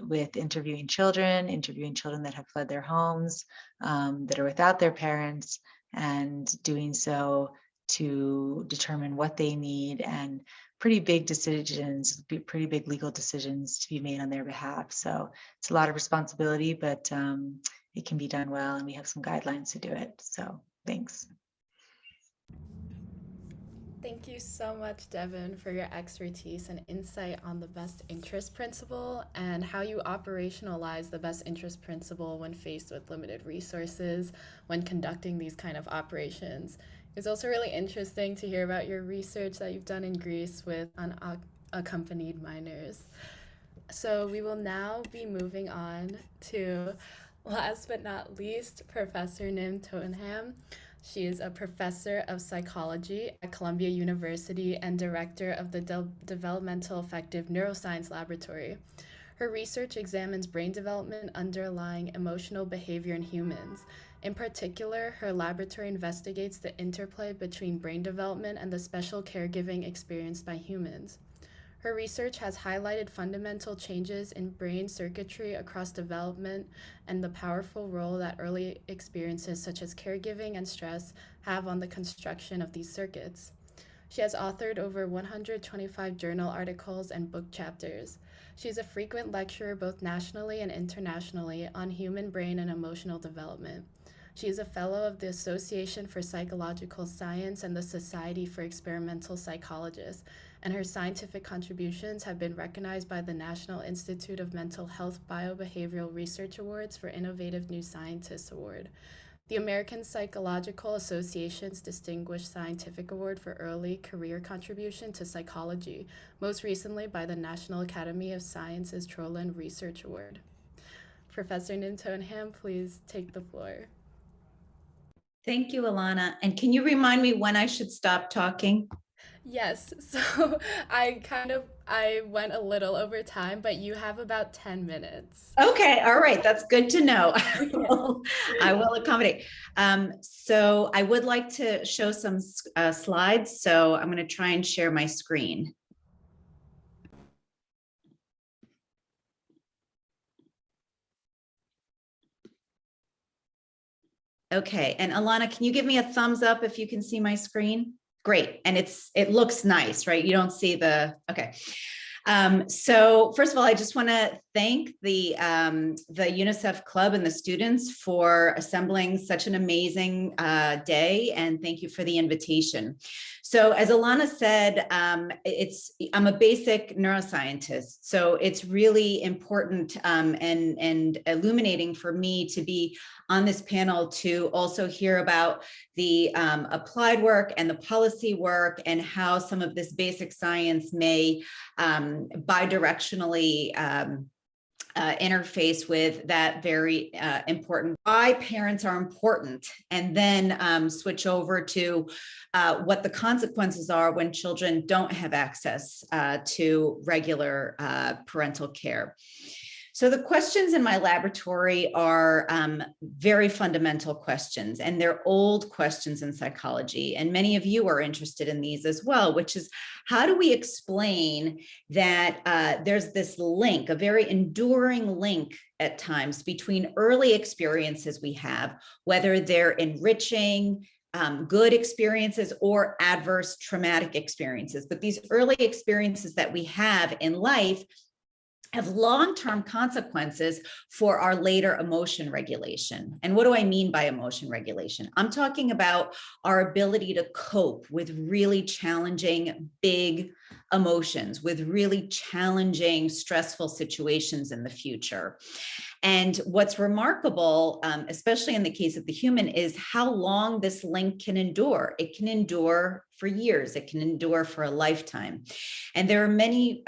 with interviewing children that have fled their homes, that are without their parents, and doing so to determine what they need, and pretty big decisions, pretty big legal decisions to be made on their behalf. So it's a lot of responsibility, but it can be done well, and we have some guidelines to do it. So thanks. Thank you so much, Devin, for your expertise and insight on the best interest principle and how you operationalize the best interest principle when faced with limited resources when conducting these kind of operations. It's also really interesting to hear about your research that you've done in Greece with unaccompanied minors. So we will now be moving on to, last but not least, Professor Nim Totenham. She is a professor of psychology at Columbia University and director of the Developmental Affective Neuroscience Laboratory. Her research examines brain development underlying emotional behavior in humans. In particular, her laboratory investigates the interplay between brain development and the special caregiving experienced by humans. Her research has highlighted fundamental changes in brain circuitry across development and the powerful role that early experiences such as caregiving and stress have on the construction of these circuits. She has authored over 125 journal articles and book chapters. She is a frequent lecturer both nationally and internationally on human brain and emotional development. She is a fellow of the Association for Psychological Science and the Society for Experimental Psychologists, and her scientific contributions have been recognized by the National Institute of Mental Health Biobehavioral Research Awards for Innovative New Scientist Award, the American Psychological Association's Distinguished Scientific Award for Early Career Contribution to Psychology, most recently by the National Academy of Sciences Troland Research Award. Professor Nim Totenham, please take the floor. Thank you, Alana. And can you remind me when I should stop talking? Yes, so I went a little over time, but you have about 10 minutes. Okay, all right, that's good to know. I will accommodate. So I would like to show some slides, so I'm going to try and share my screen. Okay, and Alana, can you give me a thumbs up if you can see my screen? Great, and it looks nice, right? You don't see the, okay. So first of all, I just want to thank the UNICEF Club and the students for assembling such an amazing day, and thank you for the invitation. So as Alana said, I'm a basic neuroscientist, so it's really important and illuminating for me to be on this panel to also hear about the applied work and the policy work and how some of this basic science may bidirectionally interface with that very important why parents are important, and then switch over to what the consequences are when children don't have access to regular parental care. So the questions in my laboratory are very fundamental questions, and they're old questions in psychology. And many of you are interested in these as well, which is, how do we explain that there's this link, a very enduring link at times, between early experiences we have, whether they're enriching, good experiences or adverse traumatic experiences. But these early experiences that we have in life have long-term consequences for our later emotion regulation. And what do I mean by emotion regulation? I'm talking about our ability to cope with really challenging, big emotions, with really challenging, stressful situations in the future. And what's remarkable, especially in the case of the human, is how long this link can endure. It can endure for years. It can endure for a lifetime. And there are many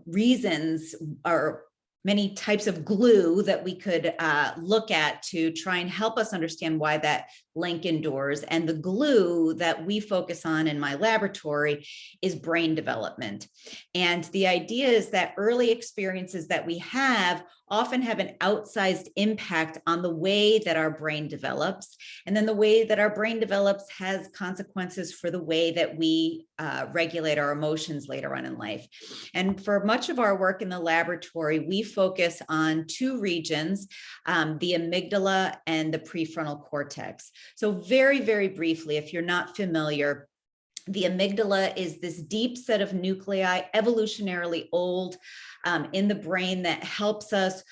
reasons, or many types of glue that we could look at to try and help us understand why that link endures. And the glue that we focus on in my laboratory is brain development. And the idea is that early experiences that we have often have an outsized impact on the way that our brain develops. And then the way that our brain develops has consequences for the way that we regulate our emotions later on in life. And for much of our work in the laboratory, we focus on two regions, the amygdala and the prefrontal cortex. So very, very briefly, if you're not familiar, the amygdala is this deep set of nuclei, evolutionarily old, in the brain, that helps us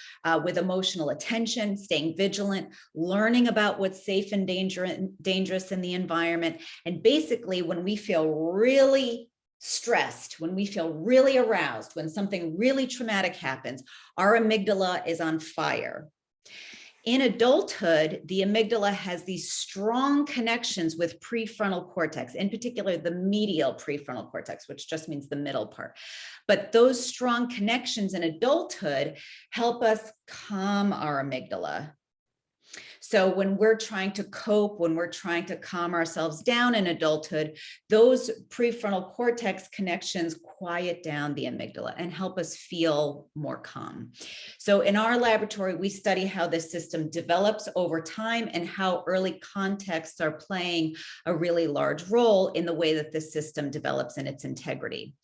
with emotional attention, staying vigilant, learning about what's safe and dangerous in the environment. And basically, when we feel really stressed, when we feel really aroused, when something really traumatic happens, our amygdala is on fire. In adulthood, the amygdala has these strong connections with prefrontal cortex, in particular the medial prefrontal cortex, which just means the middle part. But those strong connections in adulthood help us calm our amygdala. So when we're trying to cope, when we're trying to calm ourselves down in adulthood, those prefrontal cortex connections quiet down the amygdala and help us feel more calm. So in our laboratory, we study how this system develops over time and how early contexts are playing a really large role in the way that this system develops in its integrity.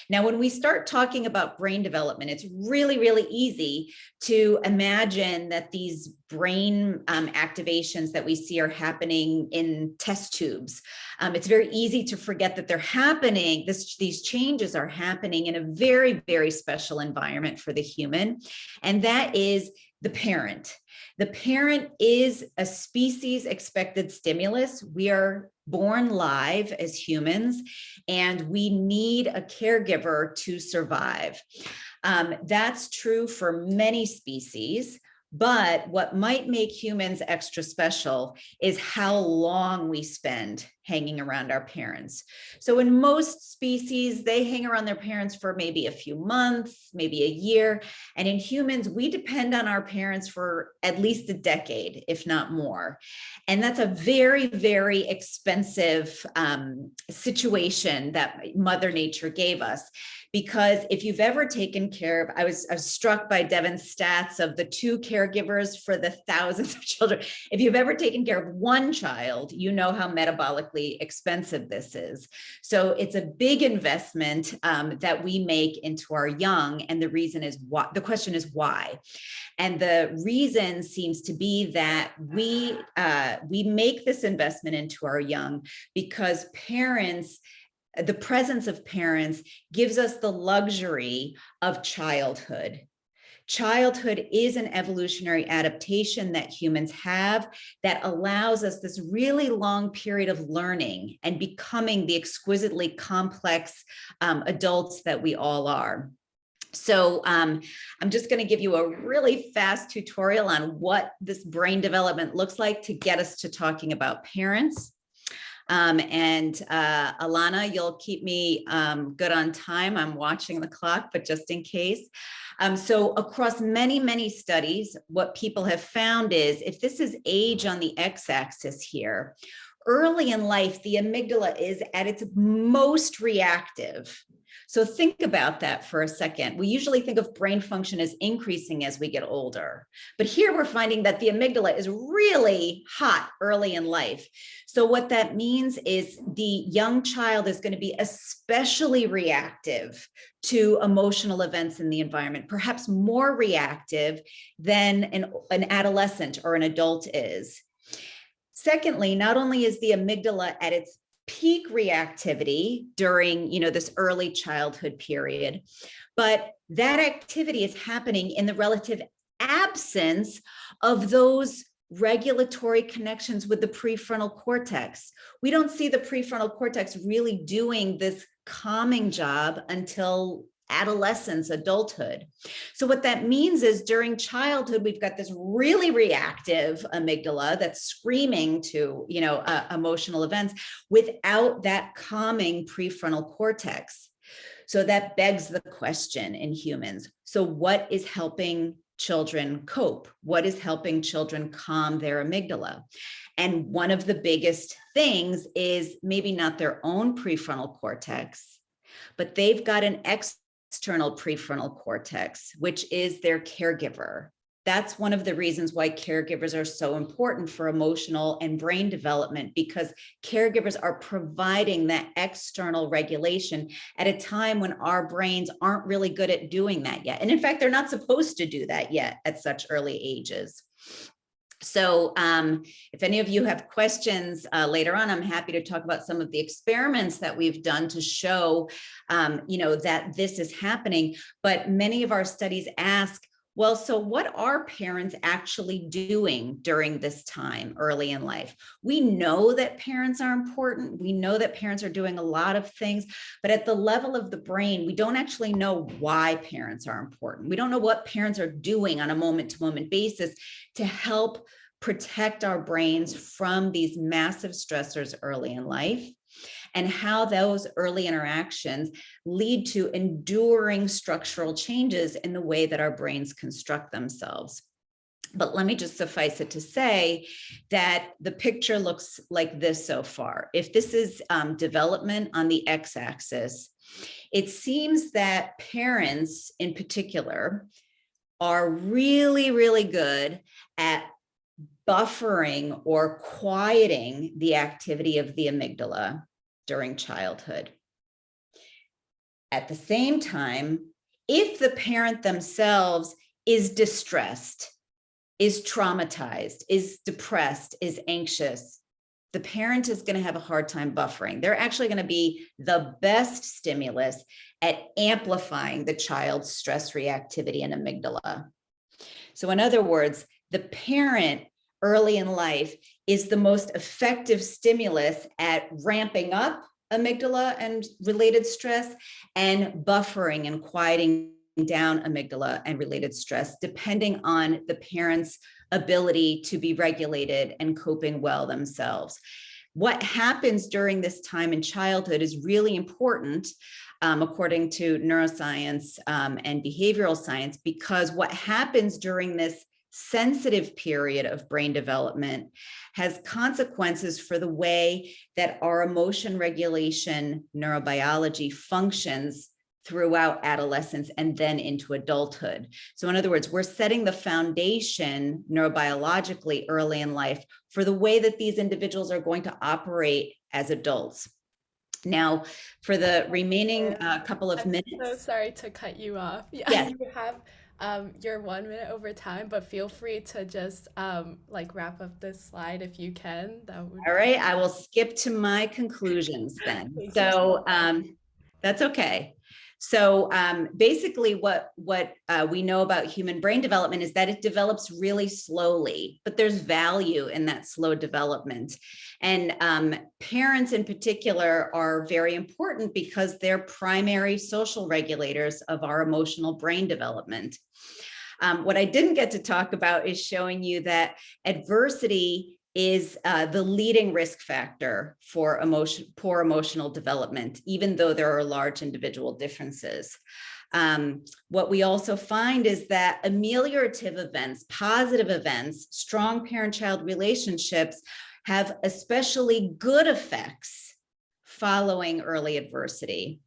Now, when we start talking about brain development, it's really, really easy to imagine that these brain activations that we see are happening in test tubes. It's very easy to forget that they're happening. These changes are happening in a very, very special environment for the human, and that is the parent. The parent is a species expected stimulus. We are born live as humans, and we need a caregiver to survive. That's true for many species. But what might make humans extra special is how long we spend hanging around our parents. So in most species, they hang around their parents for maybe a few months, maybe a year. And in humans, we depend on our parents for at least a decade, if not more. And that's a very, very expensive situation that Mother Nature gave us. Because if you've ever taken care of, I was struck by Devin's stats of the 2 caregivers for the thousands of children. If you've ever taken care of 1 child, you know how metabolically expensive this is. So it's a big investment that we make into our young. And the reason is why, the question is why. And the reason seems to be that we make this investment into our young because the presence of parents gives us the luxury of childhood. Childhood is an evolutionary adaptation that humans have that allows us this really long period of learning and becoming the exquisitely complex adults that we all are. So I'm just going to give you a really fast tutorial on what this brain development looks like to get us to talking about parents. Alana, you'll keep me good on time. I'm watching the clock, but just in case. So across many, many studies, what people have found is if this is age on the x-axis here, early in life, the amygdala is at its most reactive. So think about that for a second. We usually think of brain function as increasing as we get older, but here we're finding that the amygdala is really hot early in life. So what that means is the young child is going to be especially reactive to emotional events in the environment, perhaps more reactive than an adolescent or an adult is. Secondly, not only is the amygdala at its peak reactivity during, this early childhood period, but that activity is happening in the relative absence of those regulatory connections with the prefrontal cortex. We don't see the prefrontal cortex really doing this calming job until adolescence, adulthood. So what that means is during childhood, we've got this really reactive amygdala that's screaming to, emotional events without that calming prefrontal cortex. So that begs the question in humans. So what is helping children cope? What is helping children calm their amygdala? And one of the biggest things is maybe not their own prefrontal cortex, but they've got an external prefrontal cortex, which is their caregiver. That's one of the reasons why caregivers are so important for emotional and brain development, because caregivers are providing that external regulation at a time when our brains aren't really good at doing that yet. And in fact, they're not supposed to do that yet at such early ages. So if any of you have questions later on, I'm happy to talk about some of the experiments that we've done to show, that this is happening. But many of our studies ask, well, so what are parents actually doing during this time early in life? We know that parents are important. We know that parents are doing a lot of things, but at the level of the brain, we don't actually know why parents are important. We don't know what parents are doing on a moment-to-moment basis to help protect our brains from these massive stressors early in life, and how those early interactions lead to enduring structural changes in the way that our brains construct themselves. But let me just suffice it to say that the picture looks like this so far. If this is development on the x-axis, it seems that parents in particular are really, really good at buffering or quieting the activity of the amygdala during childhood. At the same time, if the parent themselves is distressed, is traumatized, is depressed, is anxious, the parent is going to have a hard time buffering. They're actually going to be the best stimulus at amplifying the child's stress reactivity and amygdala. So in other words, the parent early in life is the most effective stimulus at ramping up amygdala and related stress and buffering and quieting down amygdala and related stress, depending on the parent's ability to be regulated and coping well themselves. What happens during this time in childhood is really important, according to neuroscience and behavioral science, because what happens during this sensitive period of brain development has consequences for the way that our emotion regulation neurobiology functions throughout adolescence and then into adulthood. So in other words, we're setting the foundation neurobiologically early in life for the way that these individuals are going to operate as adults. Now, for the remaining couple of minutes. So sorry to cut you off. Yeah, yes. You have your 1 minute over time, but feel free to just wrap up this slide if you can. All right, I will skip to my conclusions then. So that's okay. So basically what we know about human brain development is that it develops really slowly, but there's value in that slow development. And parents in particular are very important because they're primary social regulators of our emotional brain development. What I didn't get to talk about is showing you that adversity is the leading risk factor for poor emotional development, even though there are large individual differences. What we also find is that ameliorative events, positive events, strong parent-child relationships have especially good effects following early adversity.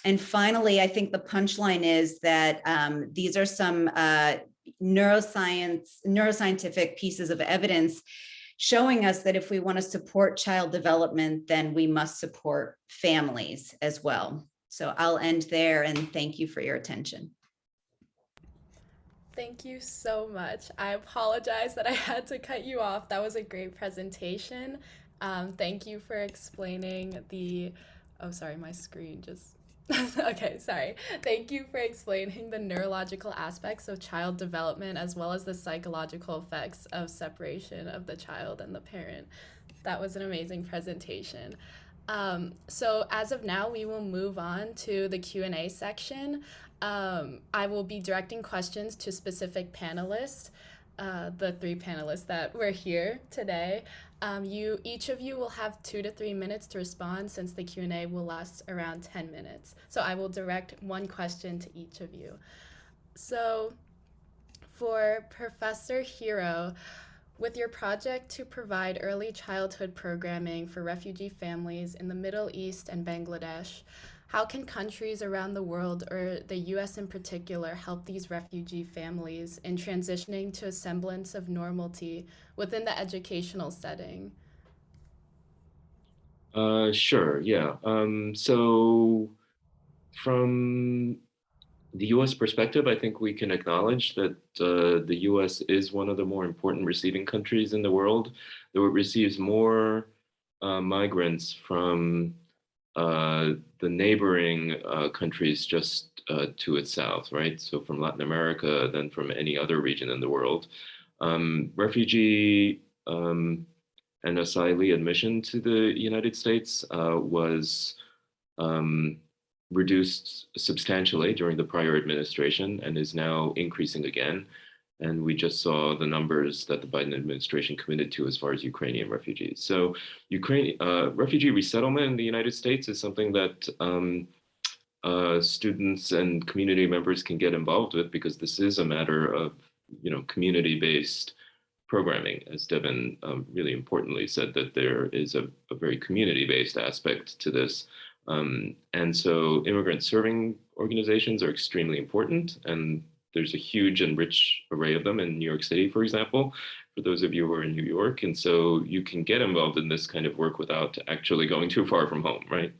And finally, I think the punchline is that these are some neuroscientific pieces of evidence showing us that if we want to support child development, then we must support families as well. So I'll end there and thank you for your attention. Thank you so much. I apologize that I had to cut you off. That was a great presentation. Thank you for explaining the, oh, sorry, my screen just, okay, sorry. Thank you for explaining the neurological aspects of child development as well as the psychological effects of separation of the child and the parent. That was an amazing presentation. So as of now, we will move on to the Q&A section. I will be directing questions to specific panelists, the 3 panelists that were here today. Each of you will have 2 to 3 minutes to respond since the Q&A will last around 10 minutes. So I will direct 1 question to each of you. So for Professor Hero, with your project to provide early childhood programming for refugee families in the Middle East and Bangladesh, how can countries around the world, or the US in particular, help these refugee families in transitioning to a semblance of normalcy within the educational setting? Sure, yeah. So from the US perspective, I think we can acknowledge that the US is one of the more important receiving countries in the world, though it receives more migrants from the neighboring countries just to its south, right? So from Latin America than from any other region in the world. Refugee and asylee admission to the United States was reduced substantially during the prior administration and is now increasing again. And we just saw the numbers that the Biden administration committed to as far as Ukrainian refugees. So refugee resettlement in the United States is something that students and community members can get involved with, because this is a matter of, community-based programming, as Devin really importantly said, that there is a very community-based aspect to this. And so immigrant serving organizations are extremely important, and there's a huge and rich array of them in New York City, for example, for those of you who are in New York. And so you can get involved in this kind of work without actually going too far from home, right?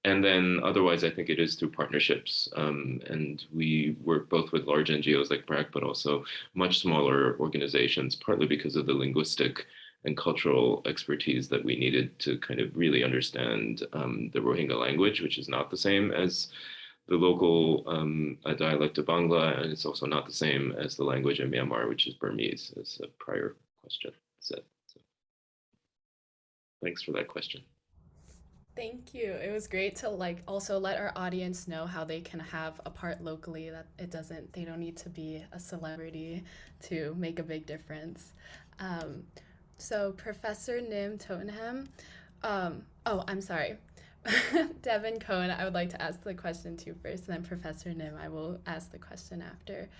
And then otherwise, I think it is through partnerships. And we work both with large NGOs like BRAC, but also much smaller organizations, partly because of the linguistic and cultural expertise that we needed to kind of really understand the Rohingya language, which is not the same as the local dialect of Bangla, and it's also not the same as the language in Myanmar, which is Burmese, as a prior question said. So, thanks for that question. Thank you. It was great to also let our audience know how they can have a part locally, that they don't need to be a celebrity to make a big difference. So Professor Nim Tottenham, I'm sorry. Devin Cohen, I would like to ask the question to you first, and then Professor Nim, I will ask the question after.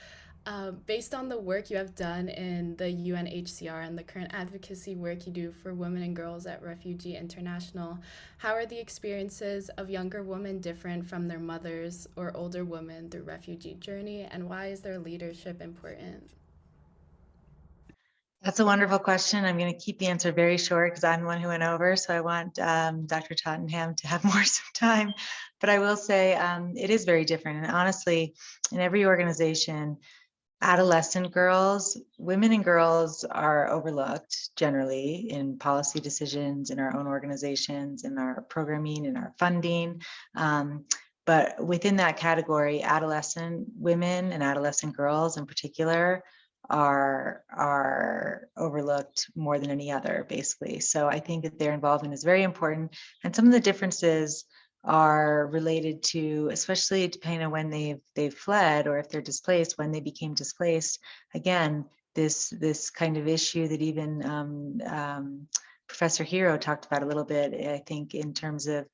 Based on the work you have done in the UNHCR and the current advocacy work you do for women and girls at Refugee International, how are the experiences of younger women different from their mothers or older women through refugee journey, and why is their leadership important? That's a wonderful question. I'm going to keep the answer very short because I'm the one who went over. So I want Dr. Tottenham to have more time. But I will say it is very different. And honestly, in every organization, adolescent girls, women and girls are overlooked generally in policy decisions, in our own organizations, in our programming, in our funding. But within that category, adolescent women and adolescent girls in particular are overlooked more than any other, basically. So I think that their involvement is very important. And some of the differences are related to, especially depending on when they've fled, or if they're displaced, when they became displaced. Again, this kind of issue that even Professor Hero talked about a little bit, I think, in terms of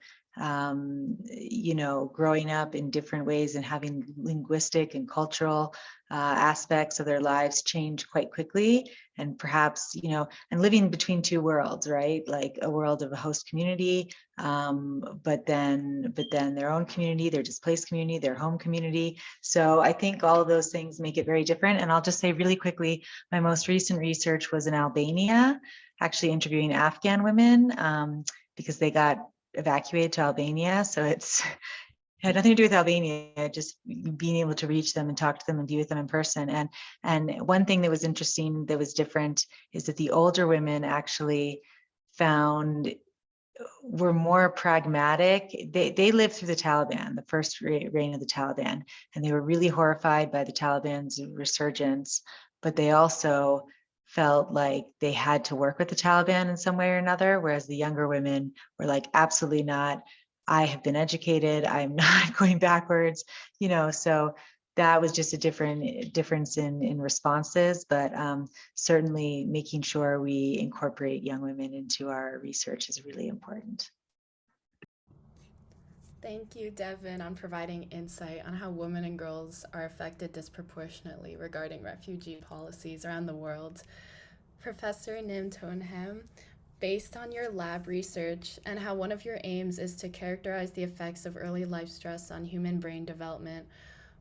growing up in different ways and having linguistic and cultural aspects of their lives change quite quickly, and perhaps, and living between two worlds, right? Like a world of a host community, but then their own community, their displaced community, their home community. So I think all of those things make it very different. And I'll just say really quickly, my most recent research was in Albania, actually interviewing Afghan women because they got evacuated to Albania. So it had nothing to do with Albania, just being able to reach them and talk to them and be with them in person. And one thing that was interesting, that was different, is that the older women actually were more pragmatic. They lived through the Taliban, the first reign of the Taliban, and they were really horrified by the Taliban's resurgence, but they also felt like they had to work with the Taliban in some way or another, whereas the younger women were like, absolutely not. I have been educated. I'm not going backwards, so that was just a difference in responses, but certainly making sure we incorporate young women into our research is really important. Thank you, Devin, on providing insight on how women and girls are affected disproportionately regarding refugee policies around the world. Professor Nim Tonhem, based on your lab research and how one of your aims is to characterize the effects of early life stress on human brain development,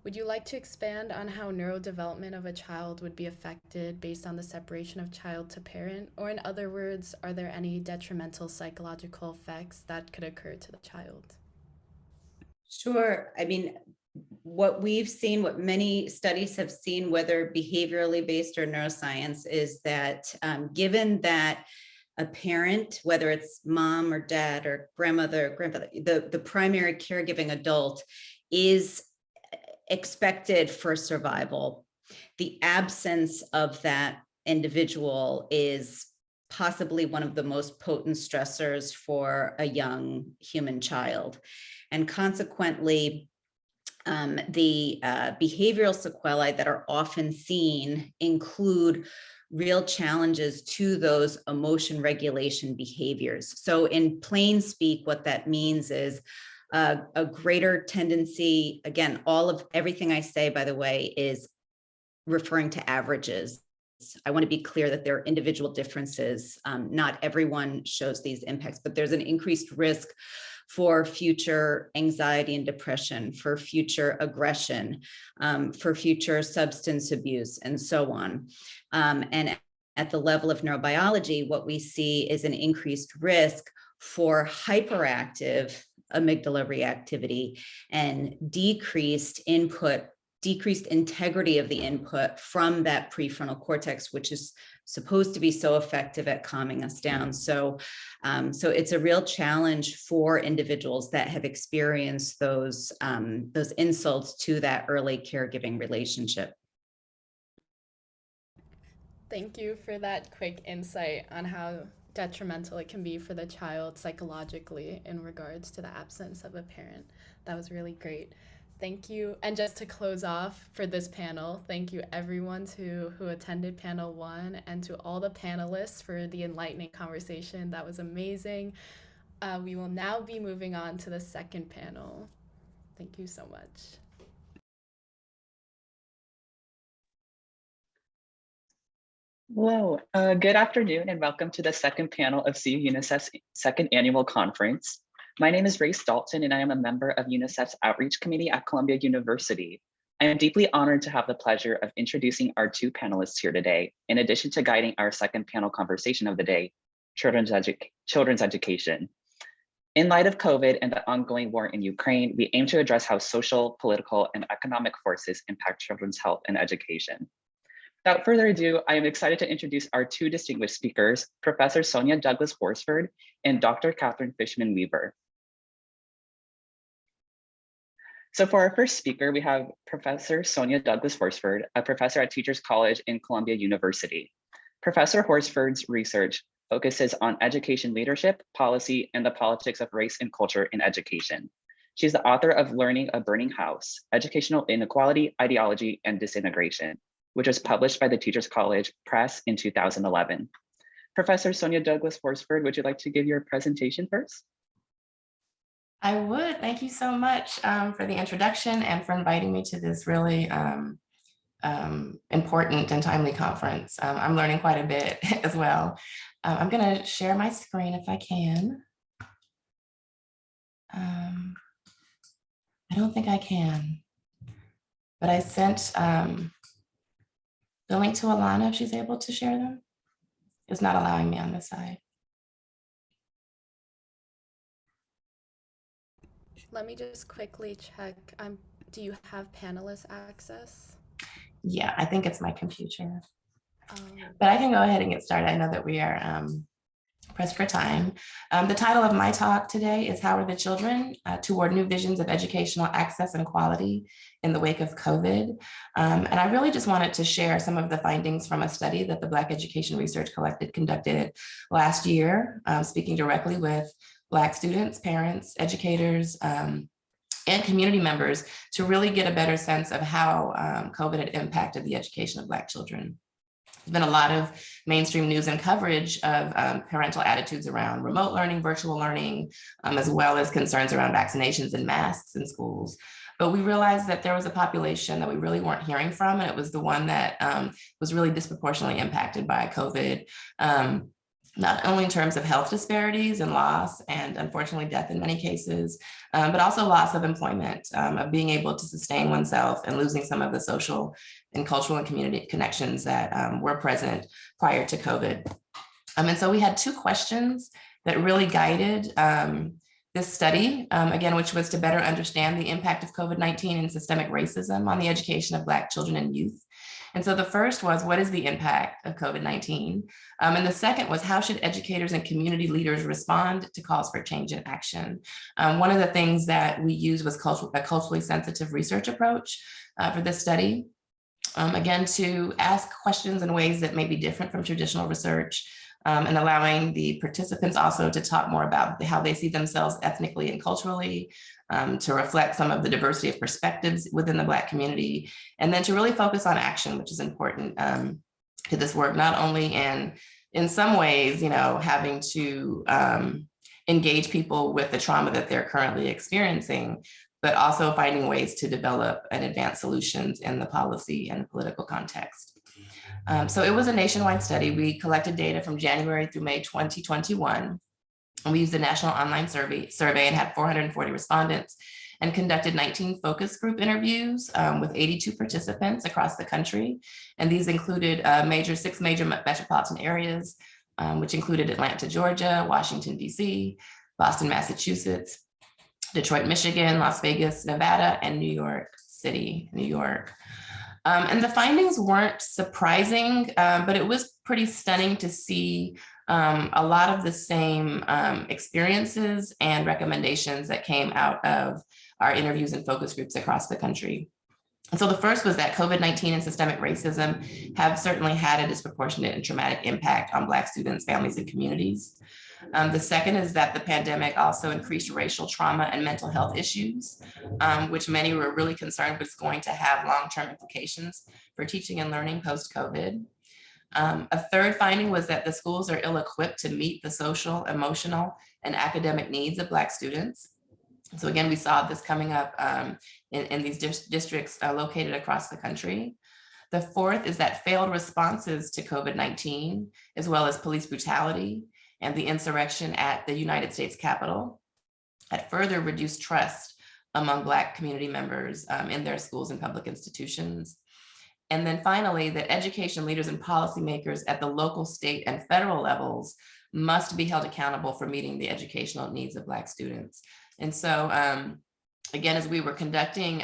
would you like to expand on how neurodevelopment of a child would be affected based on the separation of child to parent? Or in other words, are there any detrimental psychological effects that could occur to the child? Sure. I mean, what we've seen, what many studies have seen, whether behaviorally based or neuroscience, is that given that a parent, whether it's mom or dad or grandmother, grandfather, the primary caregiving adult is expected for survival, the absence of that individual is possibly one of the most potent stressors for a young human child. And consequently, the behavioral sequelae that are often seen include real challenges to those emotion regulation behaviors. So in plain speak, what that means is a greater tendency, again, everything I say, by the way, is referring to averages. I want to be clear that there are individual differences. Not everyone shows these impacts, but there's an increased risk for future anxiety and depression, for future aggression, for future substance abuse, and so on. And at the level of neurobiology, what we see is an increased risk for hyperactive amygdala reactivity and decreased integrity of the input from that prefrontal cortex, which is supposed to be so effective at calming us down. So it's a real challenge for individuals that have experienced those insults to that early caregiving relationship. Thank you for that quick insight on how detrimental it can be for the child psychologically in regards to the absence of a parent. That was really great. Thank you. And just to close off for this panel, thank you everyone who attended panel 1 and to all the panelists for the enlightening conversation. That was amazing. We will now be moving on to the second panel. Thank you so much. Hello, good afternoon and welcome to the second panel of CU UNICEF's second annual conference. My name is Race Dalton and I am a member of UNICEF's Outreach Committee at Columbia University. I am deeply honored to have the pleasure of introducing our two panelists here today, in addition to guiding our second panel conversation of the day, children's education. In light of COVID and the ongoing war in Ukraine, we aim to address how social, political, and economic forces impact children's health and education. Without further ado, I am excited to introduce our two distinguished speakers, Professor Sonia Douglas Horsford and Dr. Catherine Fishman Weaver. So for our first speaker, we have Professor Sonia Douglas Horsford, a professor at Teachers College in Columbia University. Professor Horsford's research focuses on education leadership, policy, and the politics of race and culture in education. She's the author of Learning a Burning House, Educational Inequality, Ideology, and Disintegration, which was published by the Teachers College Press in 2011. Professor Sonia Douglas Forsberg, would you like to give your presentation first? I would. Thank you so much for the introduction and for inviting me to this really important and timely conference. I'm learning quite a bit as well. I'm going to share my screen if I can. I don't think I can, but I sent the link to Alana if she's able to share them. It's not allowing me on this side. Let me just quickly check. Do you have panelist access? Yeah, I think it's my computer. But I can go ahead and get started. I know that we are pressed for time. The title of my talk today is How Are the Children Toward New Visions of Educational Access and Quality in the Wake of COVID? And I really just wanted to share some of the findings from a study that the Black Education Research Collective conducted last year, speaking directly with Black students, parents, educators, and community members to really get a better sense of how COVID had impacted the education of Black children. There's been a lot of mainstream news and coverage of parental attitudes around remote learning, virtual learning, as well as concerns around vaccinations and masks in schools. But we realized that there was a population that we really weren't hearing from, and it was the one that was really disproportionately impacted by COVID. Not only in terms of health disparities and loss, and unfortunately death in many cases, but also loss of employment, of being able to sustain oneself and losing some of the social and cultural and community connections that were present prior to COVID. And so we had two questions that really guided this study, again, which was to better understand the impact of COVID-19 and systemic racism on the education of Black children and youth. And so the first was, what is the impact of COVID-19? And the second was, how should educators and community leaders respond to calls for change and action? One of the things that we used was a culturally sensitive research approach for this study. Again, to ask questions in ways that may be different from traditional research, and allowing the participants also to talk more about how they see themselves ethnically and culturally, to reflect some of the diversity of perspectives within the Black community, and then to really focus on action, which is important to this work, not only in some ways, having to engage people with the trauma that they're currently experiencing, but also finding ways to develop and advance solutions in the policy and political context. So it was a nationwide study. We collected data from January through May 2021. And we used a national online survey and had 440 respondents and conducted 19 focus group interviews with 82 participants across the country. And these included 6 major metropolitan areas, which included Atlanta, Georgia, Washington, DC, Boston, Massachusetts, Detroit, Michigan, Las Vegas, Nevada, and New York City, New York. And the findings weren't surprising, but it was pretty stunning to see a lot of the same experiences and recommendations that came out of our interviews and focus groups across the country. And so the first was that COVID-19 and systemic racism have certainly had a disproportionate and traumatic impact on Black students, families, and communities. The second is that the pandemic also increased racial trauma and mental health issues, which many were really concerned was going to have long-term implications for teaching and learning post-COVID. A third finding was that the schools are ill-equipped to meet the social, emotional, and academic needs of Black students. So again, we saw this coming up in these districts located across the country. The fourth is that failed responses to COVID-19, as well as police brutality and the insurrection at the United States Capitol, had further reduced trust among Black community members in their schools and public institutions. And then finally, that education leaders and policymakers at the local, state, and federal levels must be held accountable for meeting the educational needs of Black students. And so, again, as we were conducting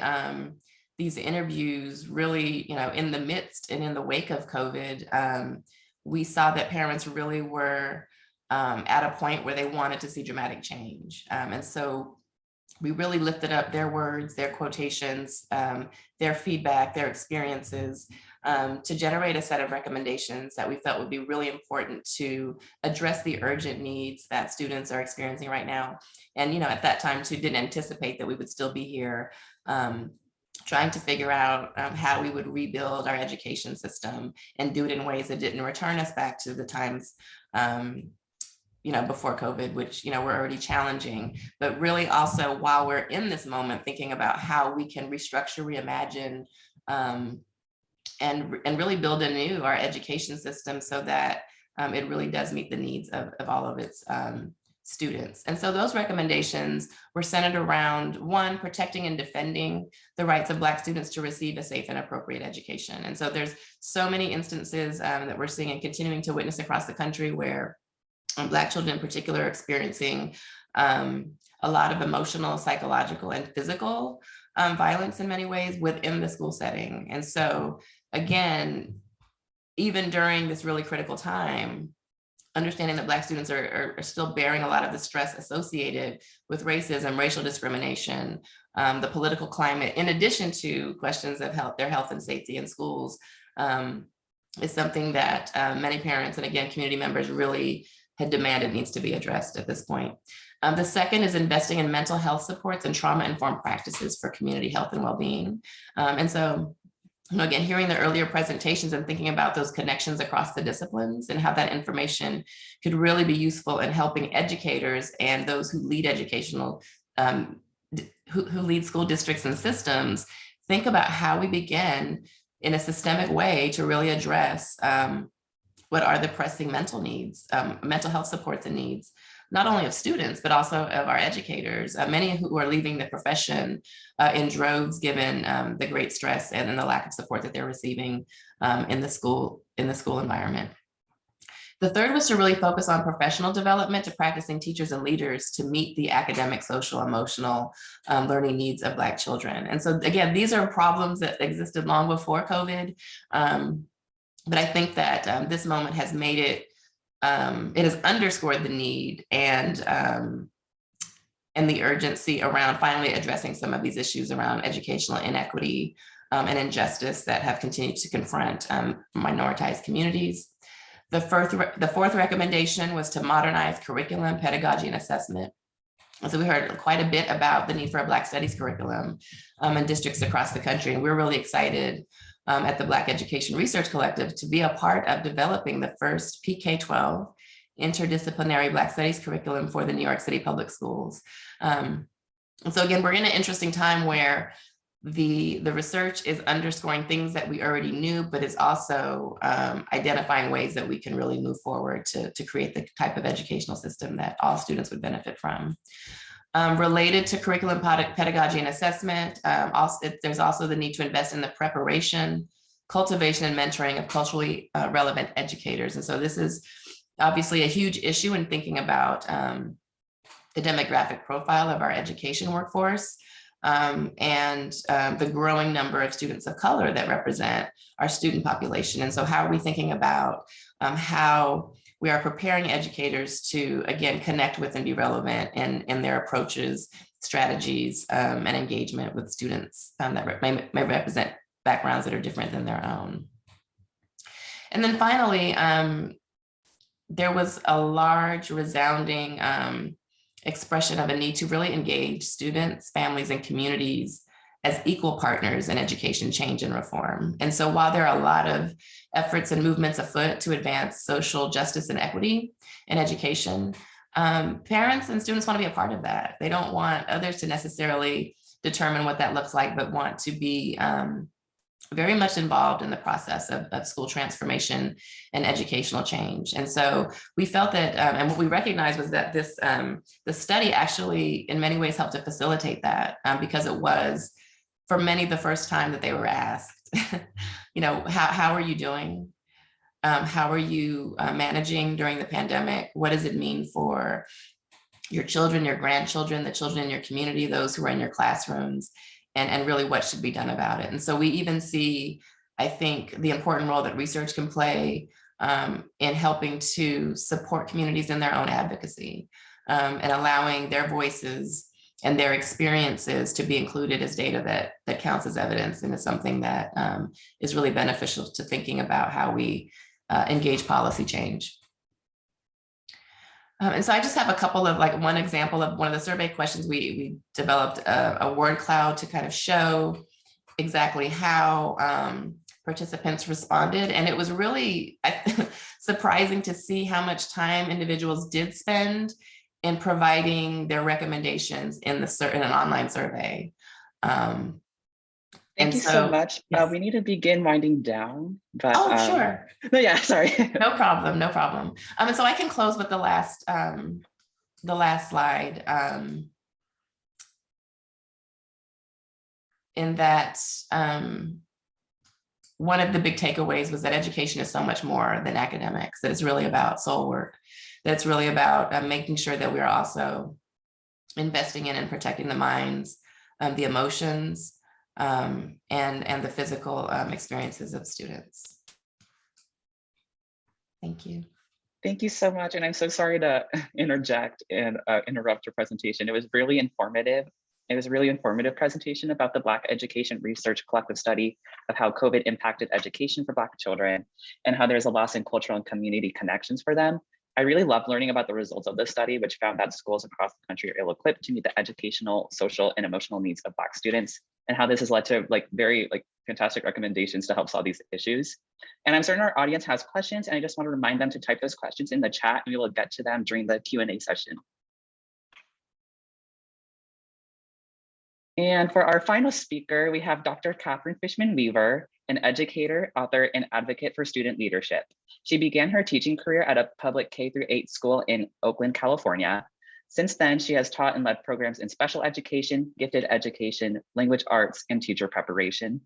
these interviews, really, in the midst and in the wake of COVID, we saw that parents really were at a point where they wanted to see dramatic change. And so we really lifted up their words, their quotations, their feedback, their experiences to generate a set of recommendations that we felt would be really important to address the urgent needs that students are experiencing right now. And, at that time too, didn't anticipate that we would still be here trying to figure out how we would rebuild our education system and do it in ways that didn't return us back to the times before COVID, which, were already challenging, but really also while we're in this moment, thinking about how we can restructure, reimagine, and really build anew our education system so that it really does meet the needs of all of its students. And so those recommendations were centered around, one, protecting and defending the rights of Black students to receive a safe and appropriate education. And so there's so many instances that we're seeing and continuing to witness across the country where Black children in particular are experiencing a lot of emotional, psychological, and physical violence in many ways within the school setting. And so again, even during this really critical time, understanding that Black students are still bearing a lot of the stress associated with racism, racial discrimination, the political climate, in addition to questions of their health and safety in schools, is something that many parents and again, community members really had demanded needs to be addressed at this point. The second is investing in mental health supports and trauma-informed practices for community health and well-being. And so, again, hearing the earlier presentations and thinking about those connections across the disciplines and how that information could really be useful in helping educators and those who lead who lead school districts and systems think about how we begin in a systemic way to really address what are the pressing mental needs, mental health supports and needs, not only of students, but also of our educators, many who are leaving the profession in droves, given the great stress and the lack of support that they're receiving in the school environment. The third was to really focus on professional development to practicing teachers and leaders to meet the academic, social, emotional learning needs of Black children. And so again, these are problems that existed long before COVID. But I think that this moment has made it, it has underscored the need and the urgency around finally addressing some of these issues around educational inequity and injustice that have continued to confront minoritized communities. The fourth recommendation was to modernize curriculum, pedagogy, and assessment. And so we heard quite a bit about the need for a Black Studies curriculum in districts across the country. And we're really excited at the Black Education Research Collective to be a part of developing the first PK-12 interdisciplinary Black Studies curriculum for the New York City public schools. And so again, we're in an interesting time where the research is underscoring things that we already knew, but is also identifying ways that we can really move forward to create the type of educational system that all students would benefit from. Related to curriculum, pedagogy, and assessment, there's also the need to invest in the preparation, cultivation, and mentoring of culturally relevant educators. And so this is obviously a huge issue in thinking about the demographic profile of our education workforce and the growing number of students of color that represent our student population. And so how are we thinking about how we are preparing educators to, again, connect with and be relevant in their approaches, strategies, and engagement with students that may represent backgrounds that are different than their own. And then finally, there was a large resounding expression of a need to really engage students, families, and communities as equal partners in education change and reform. And so while there are a lot of efforts and movements afoot to advance social justice and equity in education, parents and students want to be a part of that. They don't want others to necessarily determine what that looks like, but want to be very much involved in the process of school transformation and educational change. And so we felt that, and what we recognized was that this, the study actually in many ways helped to facilitate that because it was, for many, the first time that they were asked, how are you doing? How are you managing during the pandemic? What does it mean for your children, your grandchildren, the children in your community, those who are in your classrooms, and really what should be done about it? And so we even see, I think, the important role that research can play in helping to support communities in their own advocacy and allowing their voices and their experiences to be included as data that counts as evidence and is something that is really beneficial to thinking about how we engage policy change. And so I just have a couple of one example of one of the survey questions. We developed a word cloud to kind of show exactly how participants responded. And it was really surprising to see how much time individuals did spend in providing their recommendations in an online survey. Thank you so much. Yes. We need to begin winding down, but sure. No, yeah, sorry. No problem, no problem. And so I can close with the last slide. In that one of the big takeaways was that education is so much more than academics, that it's really about soul work, that it's really about making sure that we're also investing in and protecting the minds, the emotions, and the physical experiences of students. Thank you. Thank you so much. And I'm so sorry to interject and interrupt your presentation. It was really informative. It was a really informative presentation about the Black Education Research Collective Study of how COVID impacted education for Black children and how there's a loss in cultural and community connections for them. I really loved learning about the results of this study, which found that schools across the country are ill-equipped to meet the educational, social, and emotional needs of Black students, and how this has led to very fantastic recommendations to help solve these issues. And I'm certain our audience has questions, and I just want to remind them to type those questions in the chat, and we will get to them during the Q&A session. And for our final speaker, we have Dr. Catherine Fishman Weaver, an educator, author, and advocate for student leadership. She began her teaching career at a public K-8 school in Oakland, California. Since then, she has taught and led programs in special education, gifted education, language arts, and teacher preparation.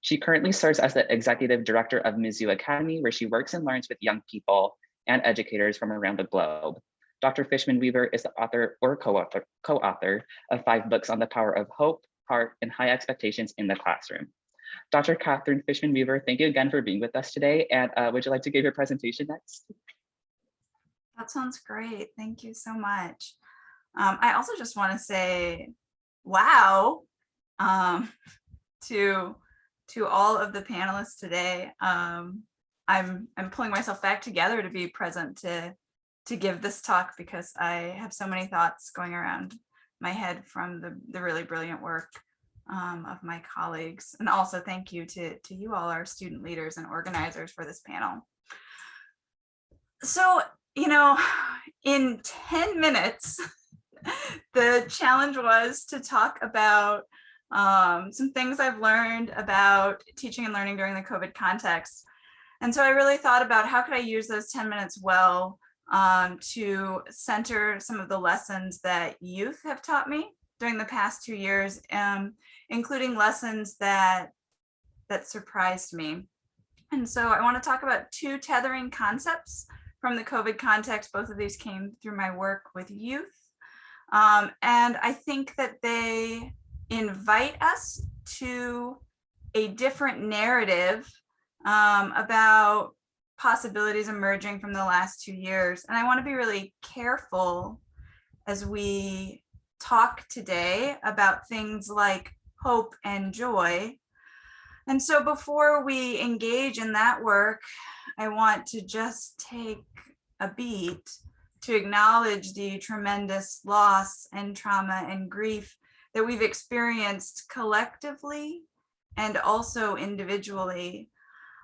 She currently serves as the executive director of Mizzou Academy, where she works and learns with young people and educators from around the globe. Dr. Fishman Weaver is the author or co-author of 5 books on the power of hope, heart, and high expectations in the classroom. Dr. Catherine Fishman Weaver, thank you again for being with us today. And would you like to give your presentation next? That sounds great. Thank you so much. I also just want to say, wow, to all of the panelists today. I'm pulling myself back together to be present to give this talk because I have so many thoughts going around my head from the really brilliant work of my colleagues. And also thank you to you all, our student leaders and organizers, for this panel. So, in 10 minutes, the challenge was to talk about some things I've learned about teaching and learning during the COVID context. And so I really thought about how could I use those 10 minutes well to center some of the lessons that youth have taught me during the past 2 years, including lessons that surprised me. And so I want to talk about 2 tethering concepts from the COVID context. Both of these came through my work with youth. And I think that they invite us to a different narrative about possibilities emerging from the last 2 years. And I want to be really careful as we talk today about things like hope and joy. And so before we engage in that work, I want to just take a beat to acknowledge the tremendous loss and trauma and grief that we've experienced collectively and also individually.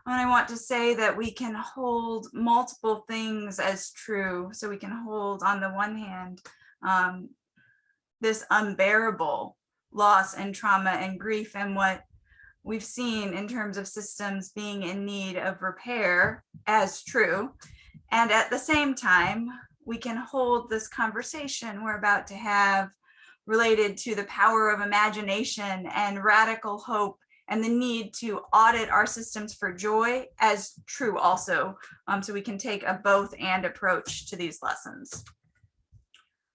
And I want to say that we can hold multiple things as true. So we can hold, on the one hand, this unbearable loss and trauma and grief and what we've seen in terms of systems being in need of repair as true. And at the same time, we can hold this conversation we're about to have related to the power of imagination and radical hope and the need to audit our systems for joy as true also, so we can take a both and approach to these lessons.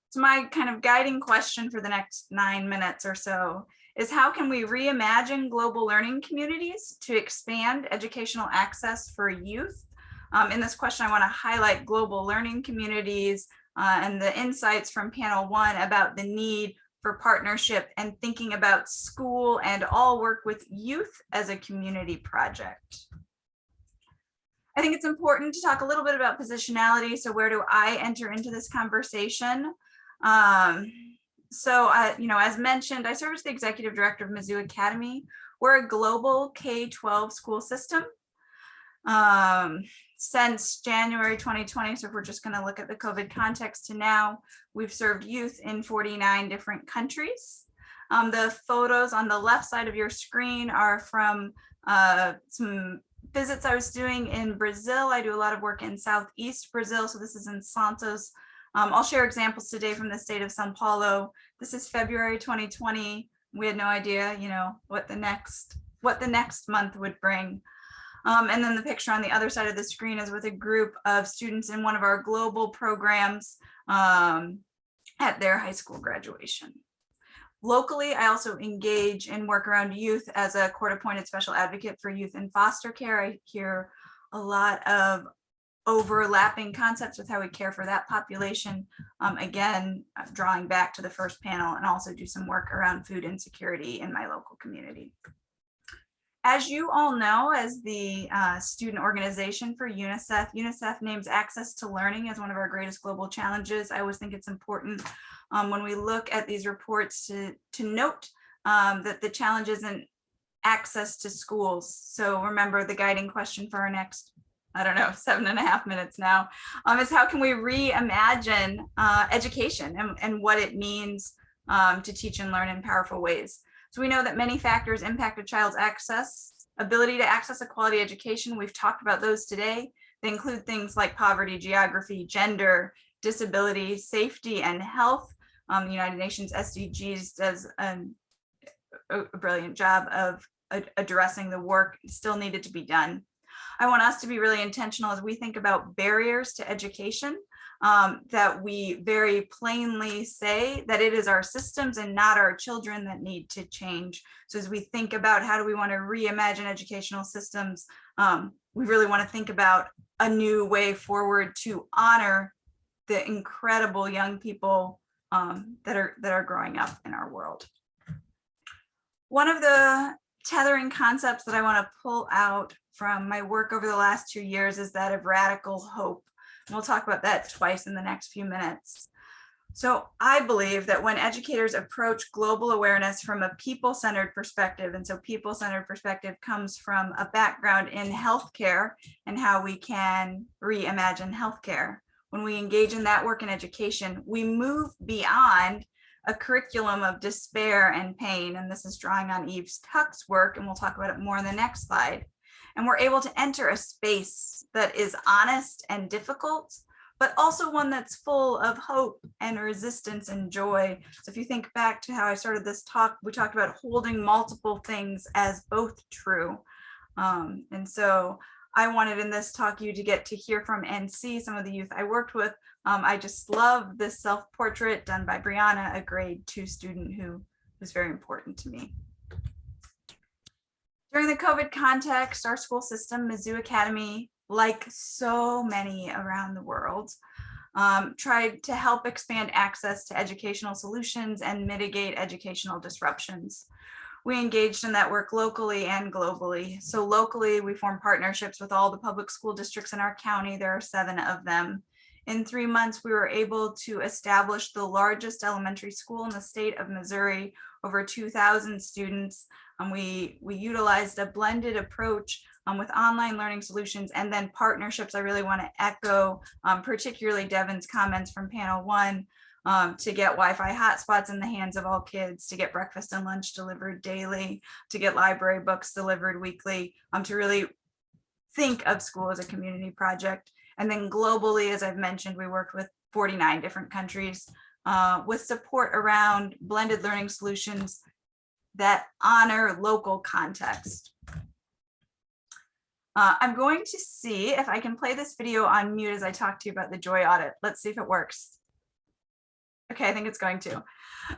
So my kind of guiding question for the next 9 minutes or so is, how can we reimagine global learning communities to expand educational access for youth? In this question, I want to highlight global learning communities and the insights from panel 1 about the need for partnership and thinking about school and all work with youth as a community project. I think it's important to talk a little bit about positionality. So where do I enter into this conversation? As mentioned, I serve as the executive director of Mizzou Academy, We're a global K-12 school system. Since January 2020, so if we're just going to look at the COVID context to now, we've served youth in 49 different countries. The photos on the left side of your screen are from some visits I was doing in Brazil. I do a lot of work in Southeast Brazil, so this is in Santos. I'll share examples today from the state of São Paulo. This is February 2020. We had no idea, what the next month would bring. And then the picture on the other side of the screen is with a group of students in one of our global programs at their high school graduation. Locally, I also engage in work around youth as a court-appointed special advocate for youth in foster care. I hear a lot of overlapping concepts with how we care for that population. Again, drawing back to the first panel, and also do some work around food insecurity in my local community. As you all know, as the student organization for UNICEF, UNICEF names access to learning as one of our greatest global challenges. I always think it's important when we look at these reports to note that the challenge isn't access to schools. So remember, the guiding question for our next, 7.5 minutes now, is how can we reimagine education and what it means to teach and learn in powerful ways. So we know that many factors impact a child's ability to access a quality education. We've talked about those today. They include things like poverty, geography, gender, disability, safety, and health. The United Nations SDGs does a brilliant job of addressing the work still needed to be done. I want us to be really intentional as we think about barriers to education, that we very plainly say that it is our systems and not our children that need to change. So as we think about how do we want to reimagine educational systems, we really want to think about a new way forward to honor the incredible young people that are growing up in our world. One of the tethering concepts that I want to pull out from my work over the last 2 years is that of radical hope. And we'll talk about that twice in the next few minutes. So I believe that when educators approach global awareness from a people-centered perspective, and so people-centered perspective comes from a background in healthcare and how we can reimagine healthcare. When we engage in that work in education, we move beyond a curriculum of despair and pain. And this is drawing on Eve Tuck's work, and we'll talk about it more in the next slide. And we're able to enter a space that is honest and difficult, but also one that's full of hope and resistance and joy. So if you think back to how I started this talk, we talked about holding multiple things as both true. And so I wanted in this talk you to get to hear from and see some of the youth I worked with. I just love this self-portrait done by Brianna, a grade 2 student who was very important to me. During the COVID context, our school system, Mizzou Academy, like so many around the world, tried to help expand access to educational solutions and mitigate educational disruptions. We engaged in that work locally and globally. So locally, we formed partnerships with all the public school districts in our county. There are 7 of them. In 3 months, we were able to establish the largest elementary school in the state of Missouri, over 2,000 students. We utilized a blended approach with online learning solutions and then partnerships. I really want to echo particularly Devin's comments from panel 1 to get Wi-Fi hotspots in the hands of all kids, to get breakfast and lunch delivered daily, to get library books delivered weekly, to really think of school as a community project. And then globally, as I've mentioned, we worked with 49 different countries with support around blended learning solutions that honor local context. I'm going to see if I can play this video on mute as I talk to you about the joy audit. Let's see if it works. Okay, I think it's going to.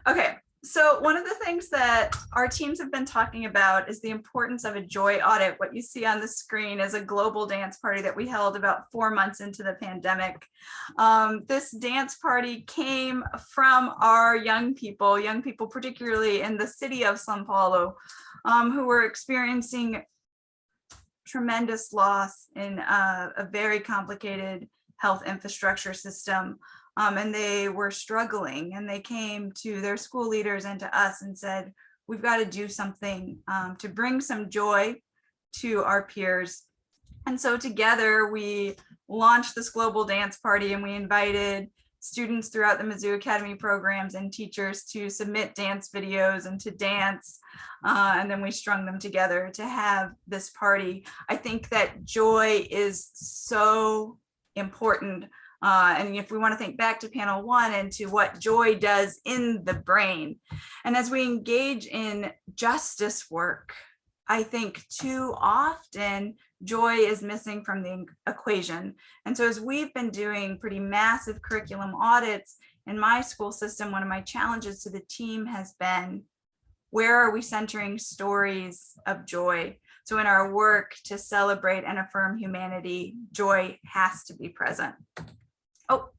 Okay, so one of the things that our teams have been talking about is the importance of a joy audit. What you see on the screen is a global dance party that we held about 4 months into the pandemic. This dance party came from our young people particularly in the city of São Paulo, who were experiencing tremendous loss in a very complicated health infrastructure system. And they were struggling, and they came to their school leaders and to us and said, we've got to do something to bring some joy to our peers. And so together we launched this global dance party, and we invited students throughout the Mizzou Academy programs and teachers to submit dance videos and to dance. And then we strung them together to have this party. I think that joy is so important. And if we want to think back to panel 1 and to what joy does in the brain, and as we engage in justice work, I think too often joy is missing from the equation. And so as we've been doing pretty massive curriculum audits in my school system, one of my challenges to the team has been, where are we centering stories of joy? So in our work to celebrate and affirm humanity, joy has to be present. Oh,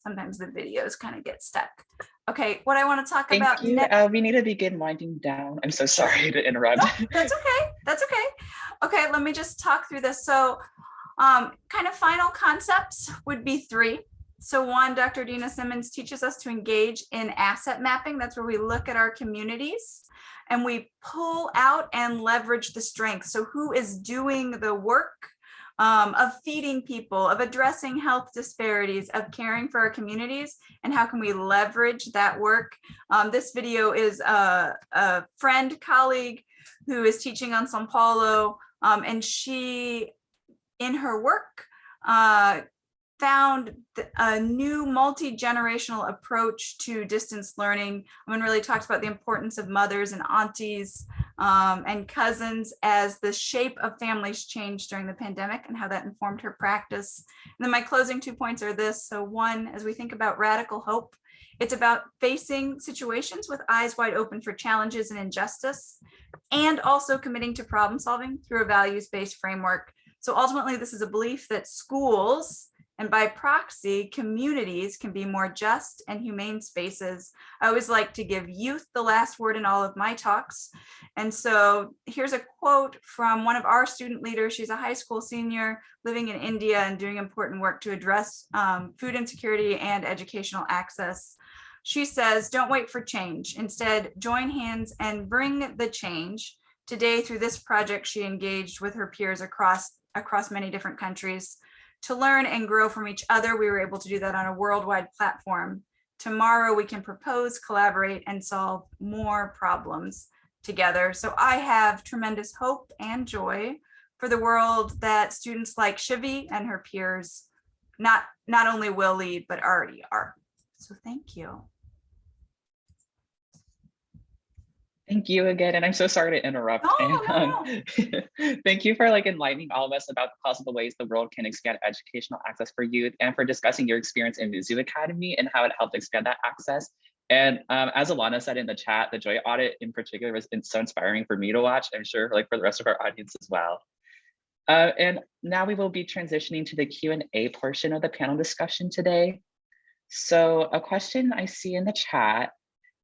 sometimes the videos kind of get stuck. Okay, what I want to talk about Thank you. next. We need to begin winding down. I'm so sorry to interrupt. No, that's okay. That's okay. Okay, let me just talk through this. So kind of final concepts would be 3. So 1, Dr. Dina Simmons teaches us to engage in asset mapping. That's where we look at our communities and we pull out and leverage the strengths. So who is doing the work of feeding people, of addressing health disparities, of caring for our communities, and how can we leverage that work? This video is a friend, colleague who is teaching on São Paulo, and she, in her work, found a new multi-generational approach to distance learning, and really talks about the importance of mothers and aunties and cousins as the shape of families changed during the pandemic and how that informed her practice. And then my closing 2 points are this. So 1, as we think about radical hope, it's about facing situations with eyes wide open for challenges and injustice, and also committing to problem solving through a values-based framework. So ultimately, this is a belief that schools, and by proxy, communities, can be more just and humane spaces. I always like to give youth the last word in all of my talks. And so here's a quote from one of our student leaders. She's a high school senior living in India and doing important work to address food insecurity and educational access. She says, "Don't wait for change. Instead, join hands and bring the change." Today, through this project, she engaged with her peers across many different countries to learn and grow from each other. We were able to do that on a worldwide platform. Tomorrow, we can propose, collaborate, and solve more problems together. So I have tremendous hope and joy for the world that students like Shivi and her peers not only will lead, but already are. So thank you. Thank you again, and I'm so sorry to interrupt. No. Thank you for enlightening all of us about the possible ways the world can expand educational access for youth, and for discussing your experience in Mizzou Academy and how it helped expand that access. And as Alana said in the chat, the Joy Audit in particular has been so inspiring for me to watch. I'm sure for the rest of our audience as well. And now we will be transitioning to the Q&A portion of the panel discussion today. So a question I see in the chat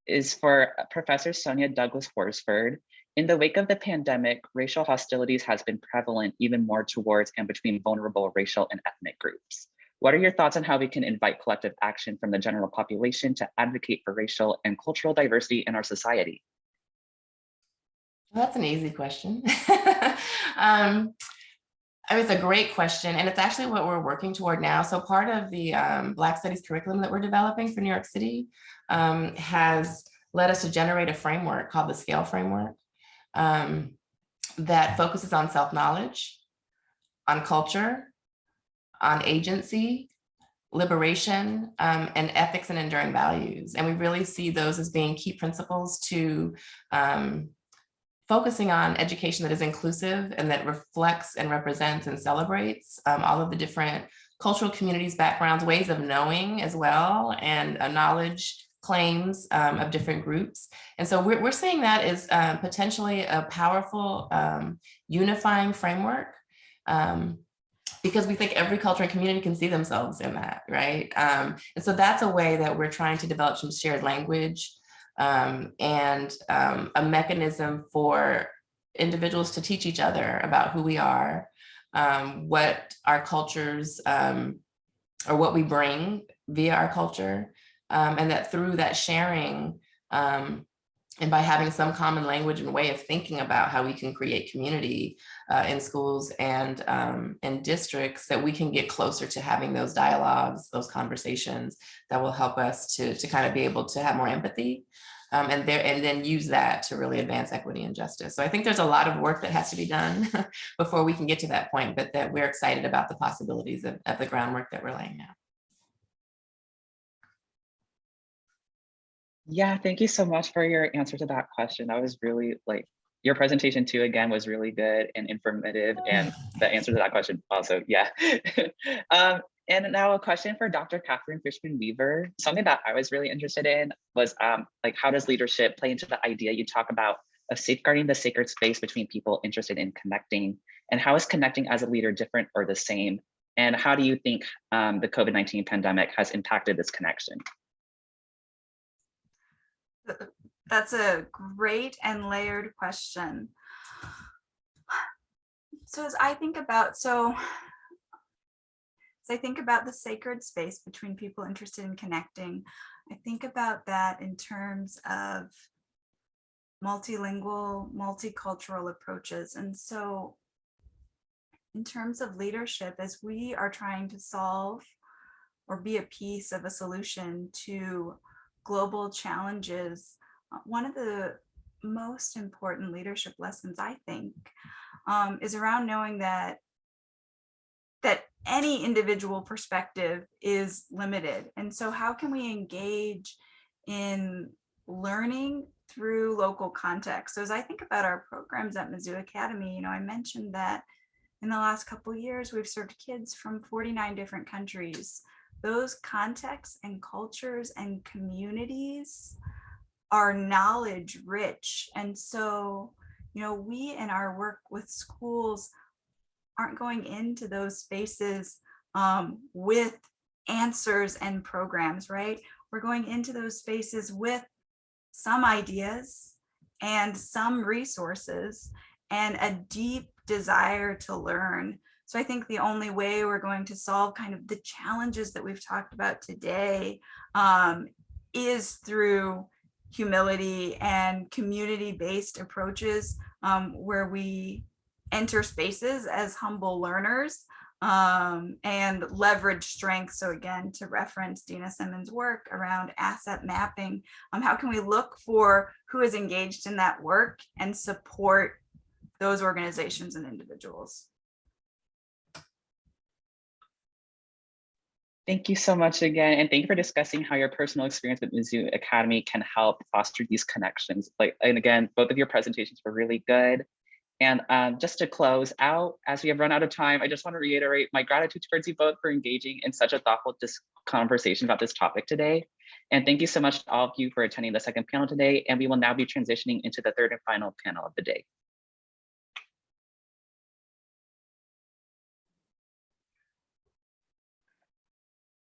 is for Professor Sonia Douglas Horsford. In the wake of the pandemic, racial hostilities has been prevalent even more towards and between vulnerable racial and ethnic groups. What are your thoughts on how we can invite collective action from the general population to advocate for racial and cultural diversity in our society? Well, that's an easy question. It's a great question, and it's actually what we're working toward now. So part of the Black Studies curriculum that we're developing for New York City has led us to generate a framework called the SCALE framework that focuses on self-knowledge, on culture, on agency, liberation, and ethics and enduring values. And we really see those as being key principles to focusing on education that is inclusive and that reflects and represents and celebrates all of the different cultural communities, backgrounds, ways of knowing as well, and knowledge claims of different groups. And so we're seeing that as potentially a powerful unifying framework, because we think every culture and community can see themselves in that, right? And so that's a way that we're trying to develop some shared language and a mechanism for individuals to teach each other about who we are, what our cultures, or what we bring via our culture, and that through that sharing, And by having some common language and way of thinking about how we can create community in schools and in districts, that we can get closer to having those dialogues, those conversations that will help us to kind of be able to have more empathy and then use that to really advance equity and justice. So I think there's a lot of work that has to be done before we can get to that point, but that we're excited about the possibilities of the groundwork that we're laying now. Yeah, thank you so much for your answer to that question. That was really your presentation too, again, was really good and informative, and the answer to that question also, yeah. And now a question for Dr. Catherine Fishman-Weaver. Something that I was really interested in was how does leadership play into the idea you talk about of safeguarding the sacred space between people interested in connecting, and how is connecting as a leader different or the same? And how do you think the COVID-19 pandemic has impacted this connection? That's a great and layered question. So as I think about the sacred space between people interested in connecting, I think about that in terms of multilingual, multicultural approaches. And so in terms of leadership, as we are trying to solve or be a piece of a solution to global challenges, one of the most important leadership lessons, I think, is around knowing that any individual perspective is limited. And so how can we engage in learning through local context? So as I think about our programs at Mizzou Academy, I mentioned that in the last couple of years, we've served kids from 49 different countries. Those contexts and cultures and communities are knowledge rich. And so, we in our work with schools aren't going into those spaces with answers and programs, right? We're going into those spaces with some ideas and some resources and a deep desire to learn. So I think the only way we're going to solve kind of the challenges that we've talked about today is through humility and community-based approaches where we enter spaces as humble learners and leverage strengths. So again, to reference Dina Simmons' work around asset mapping, how can we look for who is engaged in that work and support those organizations and individuals? Thank you so much again. And thank you for discussing how your personal experience with Mizzou Academy can help foster these connections. And again, both of your presentations were really good. And just to close out, as we have run out of time, I just want to reiterate my gratitude towards you both for engaging in such a thoughtful conversation about this topic today. And thank you so much to all of you for attending the second panel today. And we will now be transitioning into the third and final panel of the day.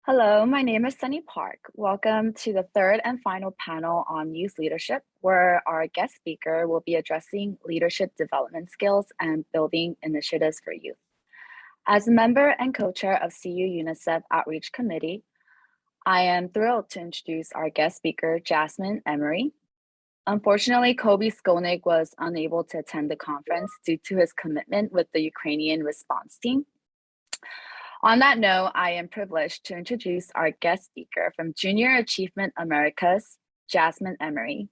Hello, my name is Sunny Park. Welcome to the third and final panel on youth leadership, where our guest speaker will be addressing leadership development skills and building initiatives for youth. As a member and co-chair of CU UNICEF Outreach Committee, I am thrilled to introduce our guest speaker, Jasmine Emery. Unfortunately, Kobe Skolnick was unable to attend the conference due to his commitment with the Ukrainian response team. On that note, I am privileged to introduce our guest speaker from Junior Achievement Americas, Jasmine Emery.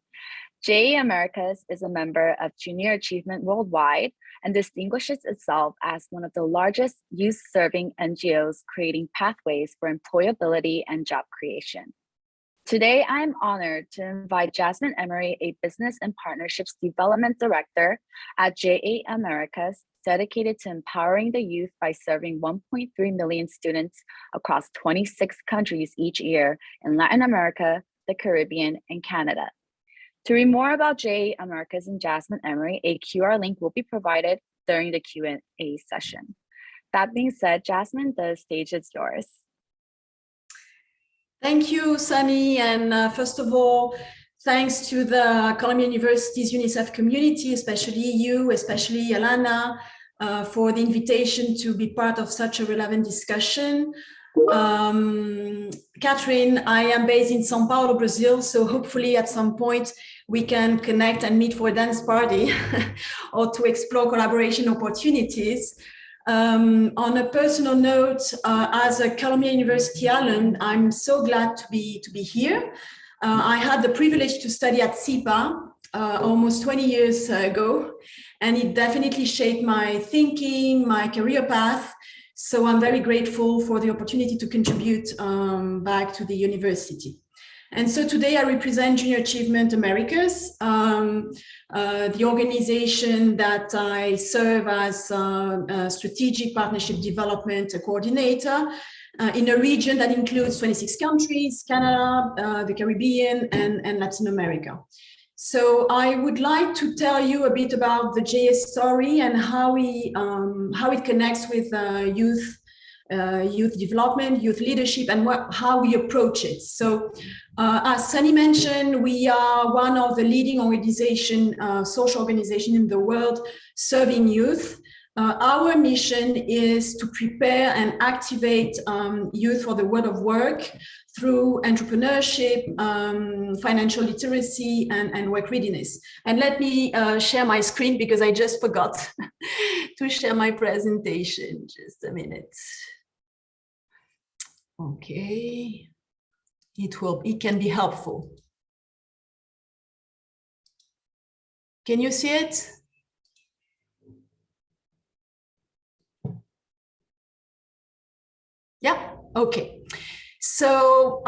JA Americas is a member of Junior Achievement Worldwide and distinguishes itself as one of the largest youth-serving NGOs creating pathways for employability and job creation. Today, I am honored to invite Jasmine Emery, a Business and Partnerships Development Director at JA Americas, dedicated to empowering the youth by serving 1.3 million students across 26 countries each year in Latin America, the Caribbean, and Canada. To read more about JA Americas and Jasmine Emery, a QR link will be provided during the Q&A session. That being said, Jasmine, the stage is yours. Thank you, Sunny. And first of all, thanks to the Columbia University's UNICEF community, especially you, especially Alana, for the invitation to be part of such a relevant discussion. Catherine, I am based in São Paulo, Brazil, so hopefully at some point we can connect and meet for a dance party or to explore collaboration opportunities. On a personal note, as a Columbia University alum, I'm so glad to be here. I had the privilege to study at CIPA almost 20 years ago, and it definitely shaped my thinking, my career path. So I'm very grateful for the opportunity to contribute back to the university. And so today I represent Junior Achievement Americas, the organization that I serve as a strategic partnership development coordinator in a region that includes 26 countries, Canada, the Caribbean, and Latin America. So I would like to tell you a bit about the JS story and how it connects with youth development, youth leadership, and how we approach it. So as Sunny mentioned, we are one of the leading social organization in the world serving youth. Our mission is to prepare and activate youth for the world of work through entrepreneurship, financial literacy, and work readiness. And let me share my screen because I just forgot to share my presentation. Just a minute. Okay, it can be helpful. Can you see it? Yeah, okay. So,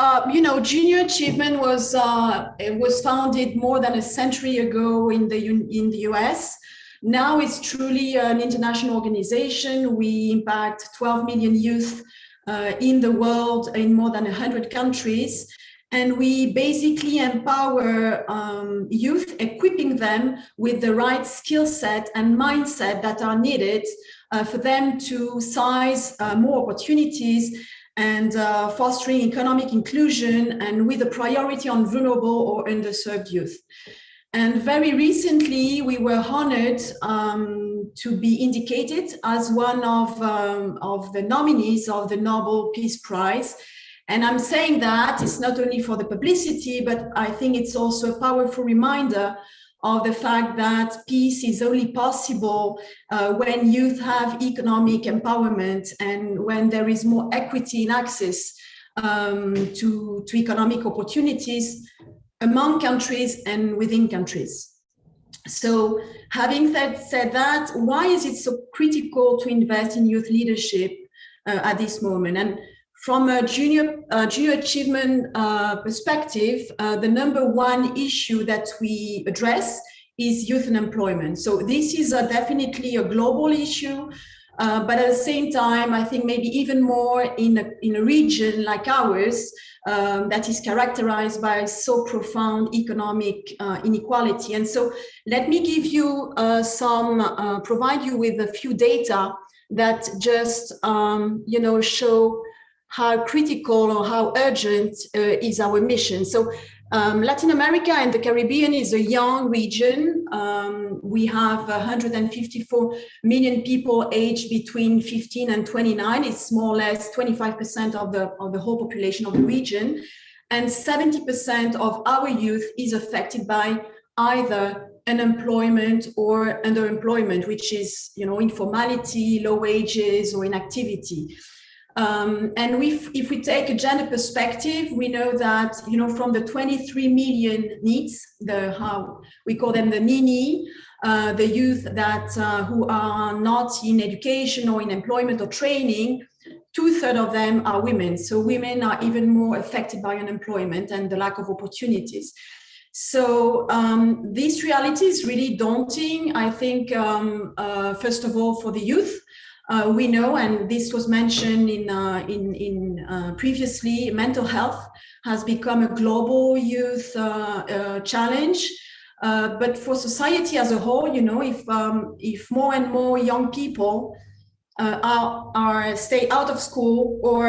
Junior Achievement was founded more than a century ago in the US. Now it's truly an international organization. We impact 12 million youth in the world in more than 100 countries. And we basically empower youth, equipping them with the right skill set and mindset that are needed for them to seize more opportunities and fostering economic inclusion, and with a priority on vulnerable or underserved youth. And very recently, we were honored to be indicated as one of the nominees of the Nobel Peace Prize. And I'm saying that it's not only for the publicity, but I think it's also a powerful reminder of the fact that peace is only possible when youth have economic empowerment and when there is more equity in access to economic opportunities among countries and within countries. So having said that, why is it so critical to invest in youth leadership at this moment? And from a junior achievement perspective, the number one issue that we address is youth unemployment. So this is definitely a global issue, but at the same time, I think maybe even more in a region like ours that is characterized by so profound economic inequality. And so let me give you provide you with a few data that just show how critical or how urgent is our mission. So Latin America and the Caribbean is a young region. We have 154 million people aged between 15 and 29. It's more or less 25% of the whole population of the region. And 70% of our youth is affected by either unemployment or underemployment, which is, informality, low wages, or inactivity. And if we take a gender perspective, we know that, from the 23 million needs, how we call them the NINI, the youth that who are not in education or in employment or training, 2/3 of them are women. So women are even more affected by unemployment and the lack of opportunities. So this reality is really daunting, I think, first of all, for the youth. We know, and this was mentioned in previously, mental health has become a global youth challenge. But for society as a whole, if more and more young people stay out of school or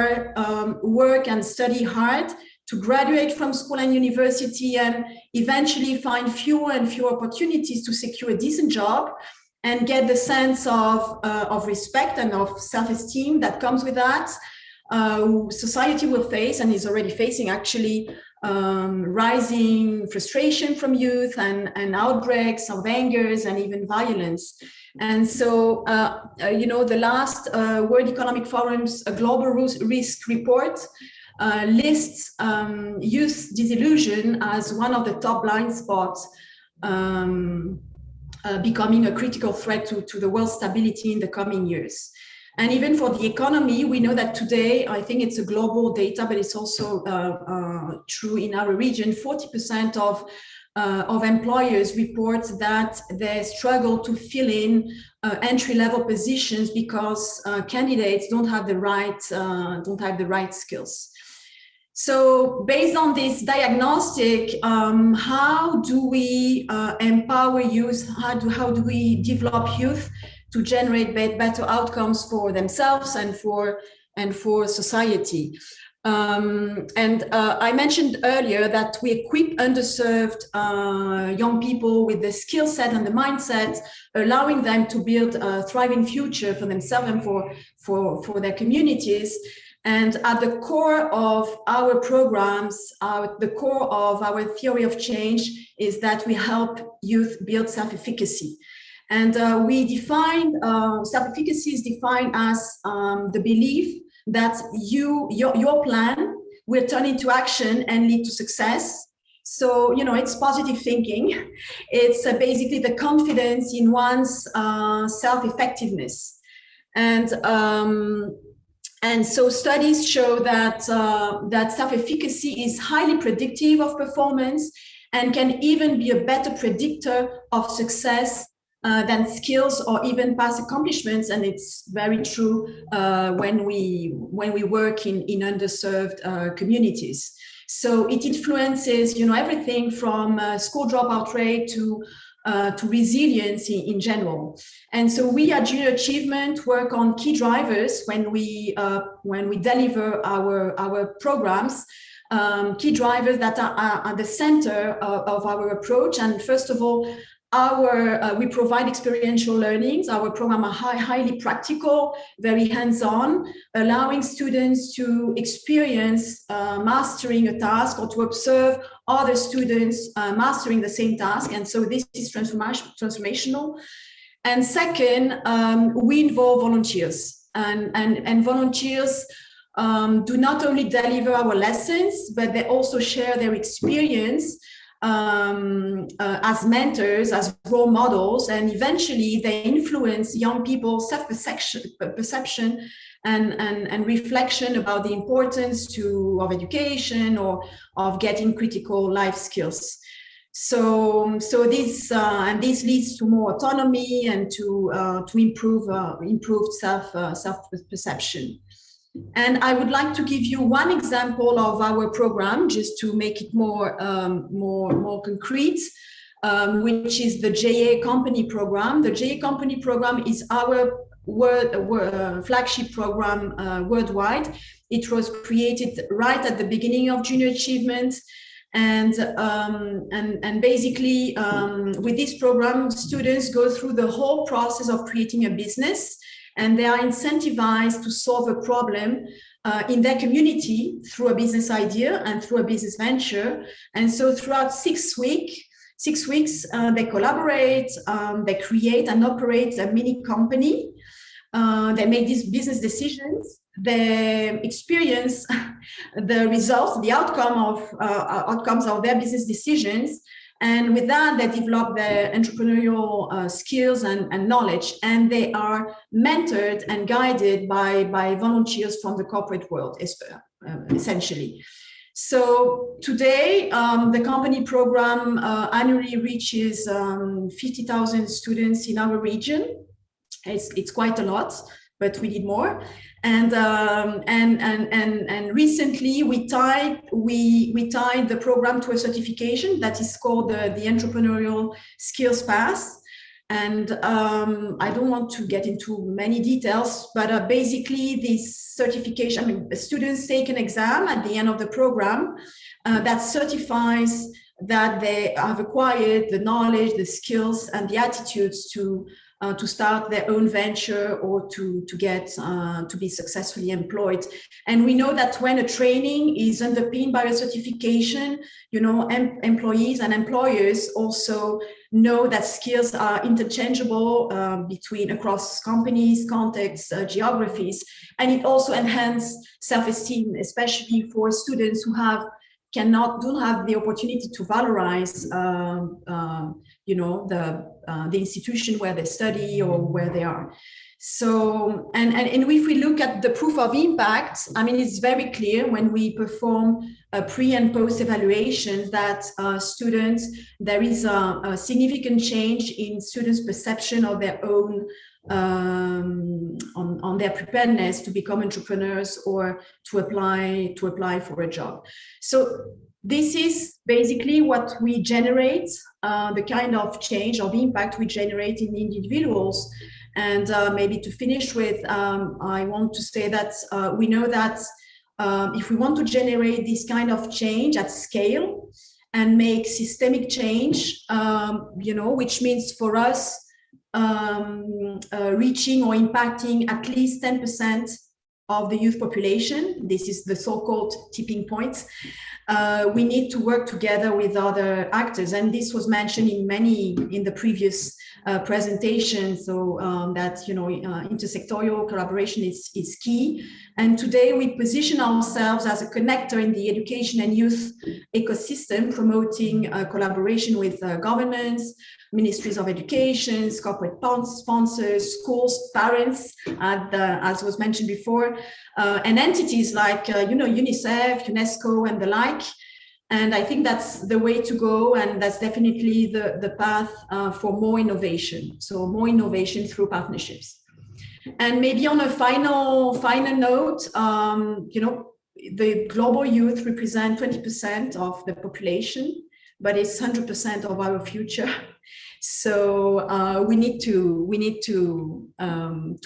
work and study hard to graduate from school and university and eventually find fewer and fewer opportunities to secure a decent job and get the sense of respect and of self-esteem that comes with that, society will face, and is already facing actually, rising frustration from youth and outbreaks of angers and even violence. And so, the last World Economic Forum's Global Risk Report lists youth disillusion as one of the top blind spots, becoming a critical threat to the world's stability in the coming years. And even for the economy, we know that today, I think it's a global data, but it's also true in our region, 40% of employers report that they struggle to fill in entry-level positions because candidates don't have the right skills. So based on this diagnostic, how do we empower youth? How do we develop youth to generate better outcomes for themselves and for society? I mentioned earlier that we equip underserved young people with the skill set and the mindset, allowing them to build a thriving future for themselves and for their communities. And at the core of our programs, the core of our theory of change is that we help youth build self-efficacy. And we define self-efficacy is defined as the belief that your plan will turn into action and lead to success. So, it's positive thinking. It's basically the confidence in one's self-effectiveness. And so studies show that self-efficacy is highly predictive of performance and can even be a better predictor of success than skills or even past accomplishments. And it's very true when we work in underserved communities. So it influences, everything from school dropout rate to resilience in general. And so we at Junior Achievement work on key drivers when we deliver our programs, key drivers that are at the center of our approach. And first of all, we provide experiential learnings. Our program are highly practical, very hands-on, allowing students to experience mastering a task or to observe other students mastering the same task. And so this is transformational. And second, we involve volunteers, and volunteers do not only deliver our lessons, but they also share their experience as mentors, as role models, and eventually they influence young people's self-perception and reflection about the importance of education or of getting critical life skills. So this leads to more autonomy and to improved self-perception. And I would like to give you one example of our program, just to make it more concrete, which is the JA Company program. The JA Company program is our flagship program worldwide. It was created right at the beginning of Junior Achievement. And basically, with this program, students go through the whole process of creating a business, and they are incentivized to solve a problem in their community through a business idea and through a business venture. And so throughout 6 weeks, they collaborate, they create and operate a mini company. They make these business decisions. They experience the results, the outcomes of their business decisions. And with that, they develop their entrepreneurial skills and knowledge, and they are mentored and guided by volunteers from the corporate world, essentially. So today, the company program annually reaches 50,000 students in our region. It's quite a lot, but we need more. And recently we tied the program to a certification that is called the Entrepreneurial Skills Pass. And I don't want to get into many details, but basically this certification, students take an exam at the end of the program that certifies that they have acquired the knowledge, the skills, and the attitudes to to start their own venture or to get to be successfully employed. And we know that when a training is underpinned by a certification, you know, employees and employers also know that skills are interchangeable across companies, contexts, geographies, and it also enhances self-esteem, especially for students who don't have the opportunity to valorize, you know, the institution where they study or where they are. So, and if we look at the proof of impact, I mean, it's very clear when we perform a pre and post evaluation that students, there is a significant change in students' perception of their own, on their preparedness to become entrepreneurs or to apply for a job. So this is basically what we generate, the kind of change or the impact we generate in individuals. And maybe to finish with, I want to say that we know that if we want to generate this kind of change at scale and make systemic change, you know, which means for us reaching or impacting at least 10% of the youth population, this is the so-called tipping point, we need to work together with other actors. And this was mentioned in the previous presentation, so that, you know, intersectoral collaboration is key. And today we position ourselves as a connector in the education and youth ecosystem, promoting collaboration with governments, ministries of education, corporate sponsors, schools, parents, as was mentioned before, and entities like, you know, UNICEF, UNESCO, and the like. And I think that's the way to go, and that's definitely the path for more innovation. So more innovation through partnerships. And maybe on a final note, you know, the global youth represent 20% of the population, but it's 100% of our future. So we need to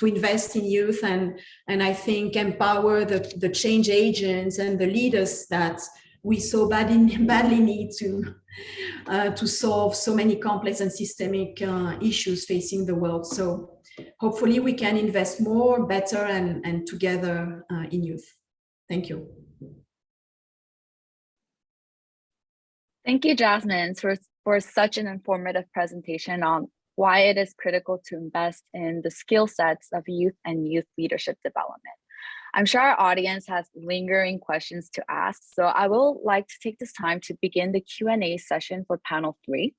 invest in youth and I think empower the change agents and the leaders that we so badly need to solve so many complex and systemic issues facing the world. So hopefully we can invest more, better, and together in youth. Thank you. Thank you, Jasmine, for such an informative presentation on why it is critical to invest in the skill sets of youth and youth leadership development. I'm sure our audience has lingering questions to ask, so I will like to take this time to begin the Q&A session for panel 3.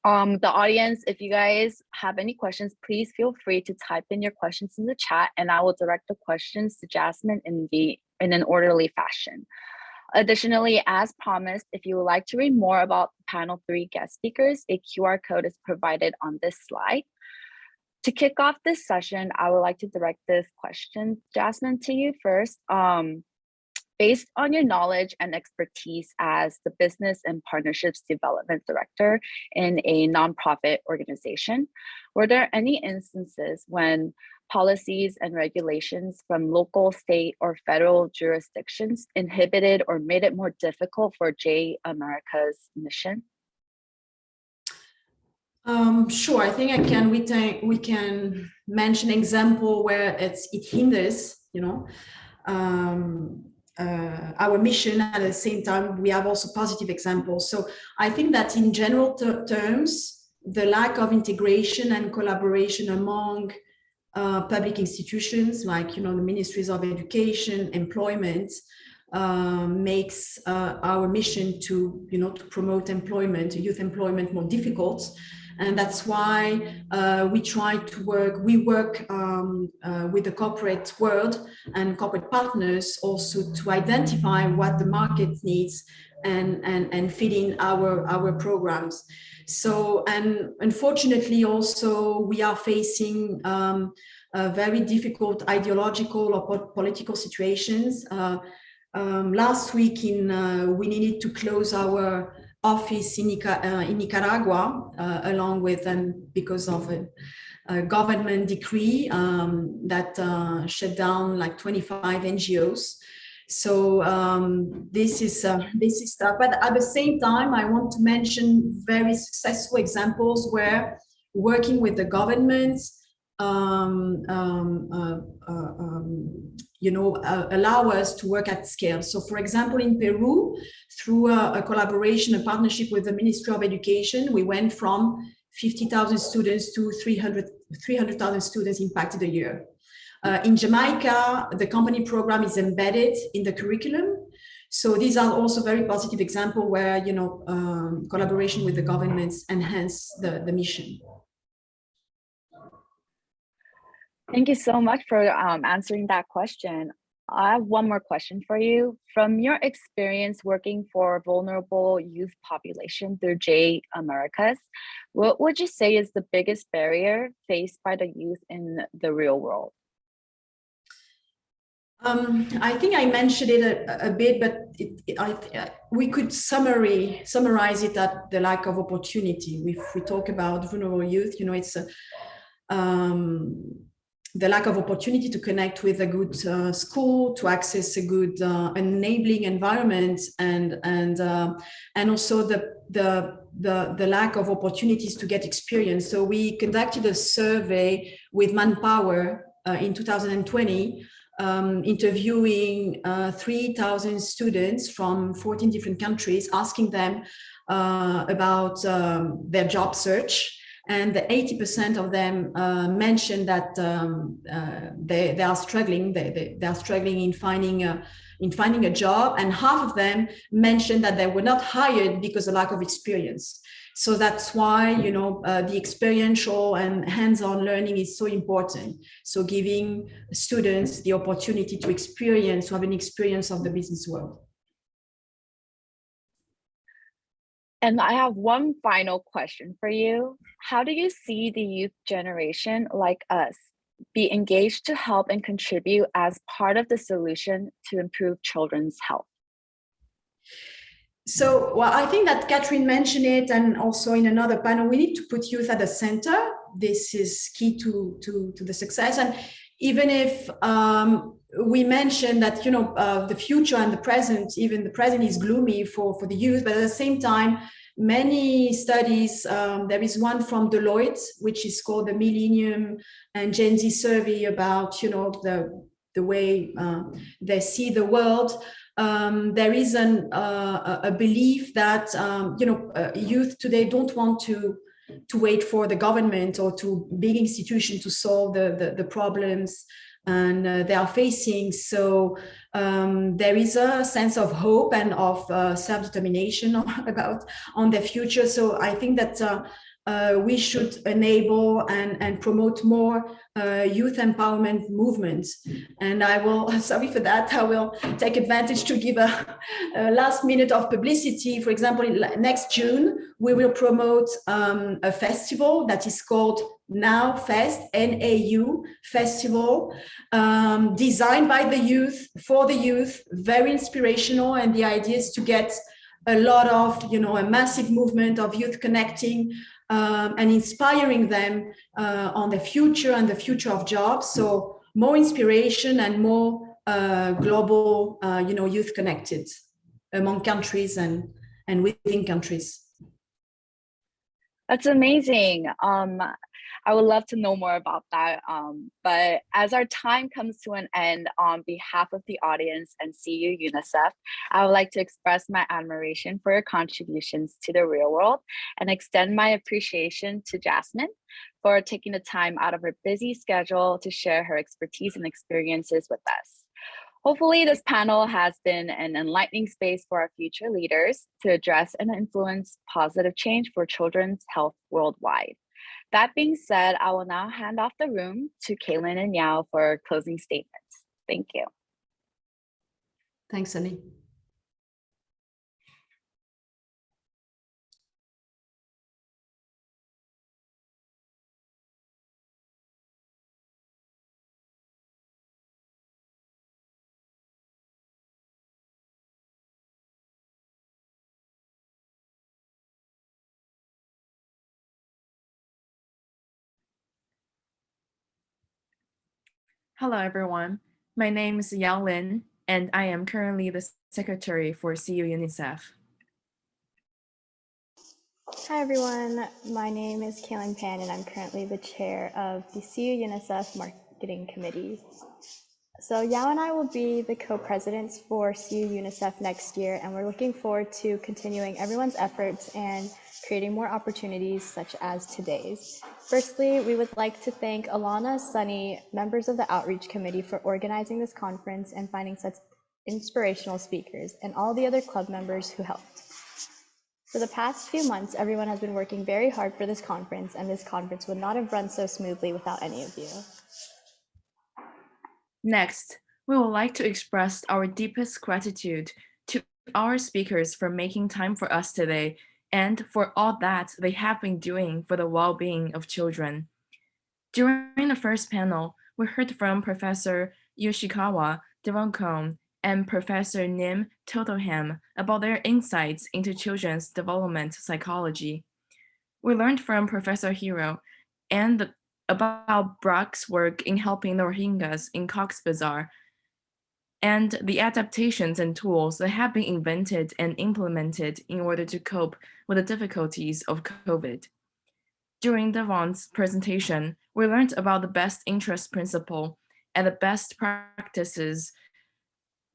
The audience, if you guys have any questions, please feel free to type in your questions in the chat, and I will direct the questions to Jasmine in an orderly fashion. Additionally, as promised, if you would like to read more about panel 3 guest speakers, a QR code is provided on this slide. To kick off this session, I would like to direct this question, Jasmine, to you first. Based on your knowledge and expertise as the Business and Partnerships Development Director in a nonprofit organization, were there any instances when policies and regulations from local, state, or federal jurisdictions inhibited or made it more difficult for J America's mission? Sure, I think we can mention an example where it hinders, you know, our mission. At the same time, we have also positive examples. So I think that in general terms, the lack of integration and collaboration among public institutions like, you know, the ministries of education, employment, makes our mission to, you know, to promote employment, youth employment, more difficult. And that's why we work with the corporate world and corporate partners also to identify what the market needs and fit in our programs. So, and unfortunately also we are facing very difficult ideological or political situations. Last week we needed to close our office in Nicaragua, along with because of a government decree that shut down like 25 NGOs. So this is tough. But at the same time, I want to mention very successful examples where working with the governments, allow us to work at scale. So for example, in Peru, through a collaboration, a partnership with the Ministry of Education, we went from 50,000 students to 300,000 students impacted a year. In Jamaica, the company program is embedded in the curriculum. So these are also very positive examples where, collaboration with the governments enhance the mission. Thank you so much for answering that question. I have one more question for you. From your experience working for vulnerable youth population through J Americas, what would you say is the biggest barrier faced by the youth in the real world? I think I mentioned it a bit, but we could summarize it at the lack of opportunity. If we talk about vulnerable youth, it's the lack of opportunity to connect with a good school, to access a good enabling environment, and also the lack of opportunities to get experience. So we conducted a survey with Manpower in 2020, interviewing 3,000 students from 14 different countries, asking them about their job search. And 80% of them mentioned that they are struggling. They are struggling in finding a job, and half of them mentioned that they were not hired because of lack of experience. So that's why the experiential and hands-on learning is so important. So giving students the opportunity to have an experience of the business world. And I have one final question for you. How do you see the youth generation like us be engaged to help and contribute as part of the solution to improve children's health? So, well, I think that Catherine mentioned it, and also in another panel, we need to put youth at the center. This is key to the success. And even if we mentioned that the future and the present, even the present is gloomy for the youth, but at the same time, many studies, there is one from Deloitte, which is called the Millennium and Gen Z survey about the way they see the world. There is a belief that youth today don't want to wait for the government or to big institutions to solve the problems and they are facing. So there is a sense of hope and of self-determination on their future. So I think that we should enable and promote more youth empowerment movements. And I will, sorry for that, I will take advantage to give a last minute of publicity. For example, next June, we will promote a festival that is called Now Fest, NAU Festival, designed by the youth, for the youth, very inspirational. And the idea is to get a lot of, a massive movement of youth connecting and inspiring them on the future and the future of jobs. So more inspiration and more global, youth connected among countries and within countries. That's amazing. I would love to know more about that. But as our time comes to an end, on behalf of the audience and CU UNICEF, I would like to express my admiration for your contributions to the real world and extend my appreciation to Jasmine for taking the time out of her busy schedule to share her expertise and experiences with us. Hopefully, this panel has been an enlightening space for our future leaders to address and influence positive change for children's health worldwide. That being said, I will now hand off the room to Kaylin and Yao for closing statements. Thank you. Thanks, Annie. Hello, everyone. My name is Yao Lin, and I am currently the Secretary for CU UNICEF. Hi everyone, my name is Kaylin Pan and I'm currently the chair of the CU UNICEF Marketing Committee. So Yao and I will be the co-presidents for CU UNICEF next year, and we're looking forward to continuing everyone's efforts and creating more opportunities such as today's. Firstly, we would like to thank Alana, Sunny, members of the Outreach Committee for organizing this conference and finding such inspirational speakers, and all the other club members who helped. For the past few months, everyone has been working very hard for this conference, and this conference would not have run so smoothly without any of you. Next, we would like to express our deepest gratitude to our speakers for making time for us today and for all that they have been doing for the well-being of children. During the first panel, we heard from Professor Yoshikawa Devon and Professor Nim Totoham about their insights into children's development psychology. We learned from Professor Hiro and about Brock's work in helping the Rohingyas in Cox's Bazar and the adaptations and tools that have been invented and implemented in order to cope with the difficulties of COVID. During Devon's presentation, we learned about the best interest principle and the best practices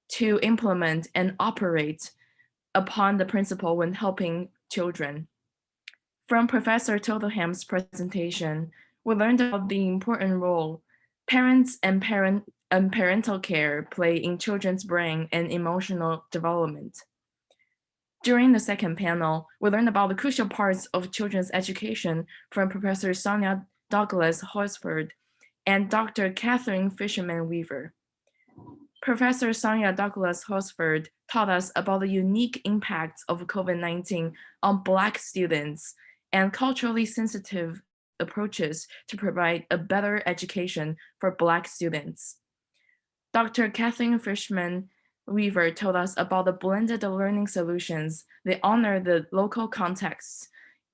to implement and operate upon the principle when helping children. From Professor Totoham's presentation, we learned about the important role parents and parental care play in children's brain and emotional development. During the second panel, we learned about the crucial parts of children's education from Professor Sonia Douglas Horsford and Dr. Catherine Fisherman Weaver. Professor Sonia Douglas Horsford taught us about the unique impacts of COVID-19 on Black students and culturally sensitive approaches to provide a better education for Black students. Dr. Catherine Fishman Weaver told us about the blended learning solutions. They honor the local contexts,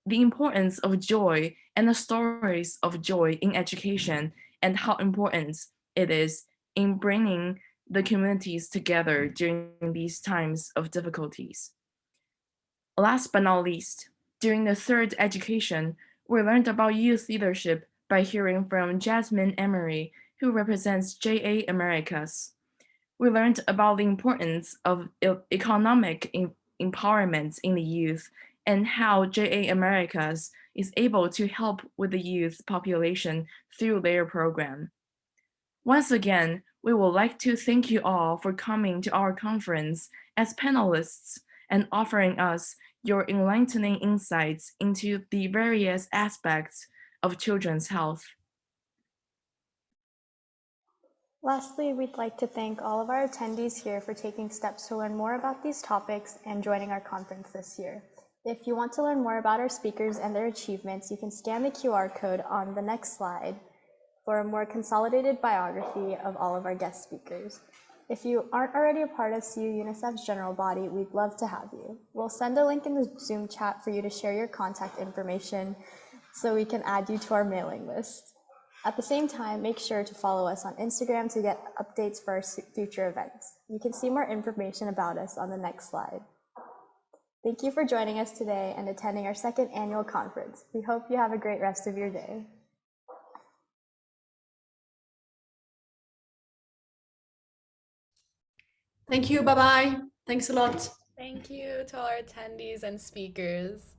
the importance of joy and the stories of joy in education, and how important it is in bringing the communities together during these times of difficulties. Last but not least, during the third education, we learned about youth leadership by hearing from Jasmine Emery, who represents JA Americas. We learned about the importance of economic empowerment in the youth and how JA Americas is able to help with the youth population through their program. Once again, we would like to thank you all for coming to our conference as panelists and offering us your enlightening insights into the various aspects of children's health. Lastly, we'd like to thank all of our attendees here for taking steps to learn more about these topics and joining our conference this year. If you want to learn more about our speakers and their achievements, you can scan the QR code on the next slide for a more consolidated biography of all of our guest speakers. If you aren't already a part of CU UNICEF's general body, we'd love to have you. We'll send a link in the Zoom chat for you to share your contact information so we can add you to our mailing list. At the same time, make sure to follow us on Instagram to get updates for our future events. You can see more information about us on the next slide. Thank you for joining us today and attending our second annual conference. We hope you have a great rest of your day. Thank you. Bye-bye. Thanks a lot. Thank you to all our attendees and speakers.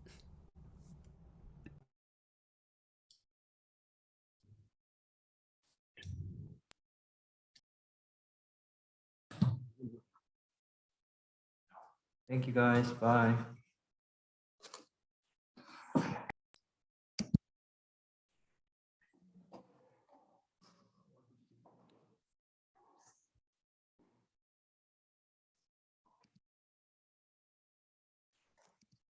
Thank you guys. Bye.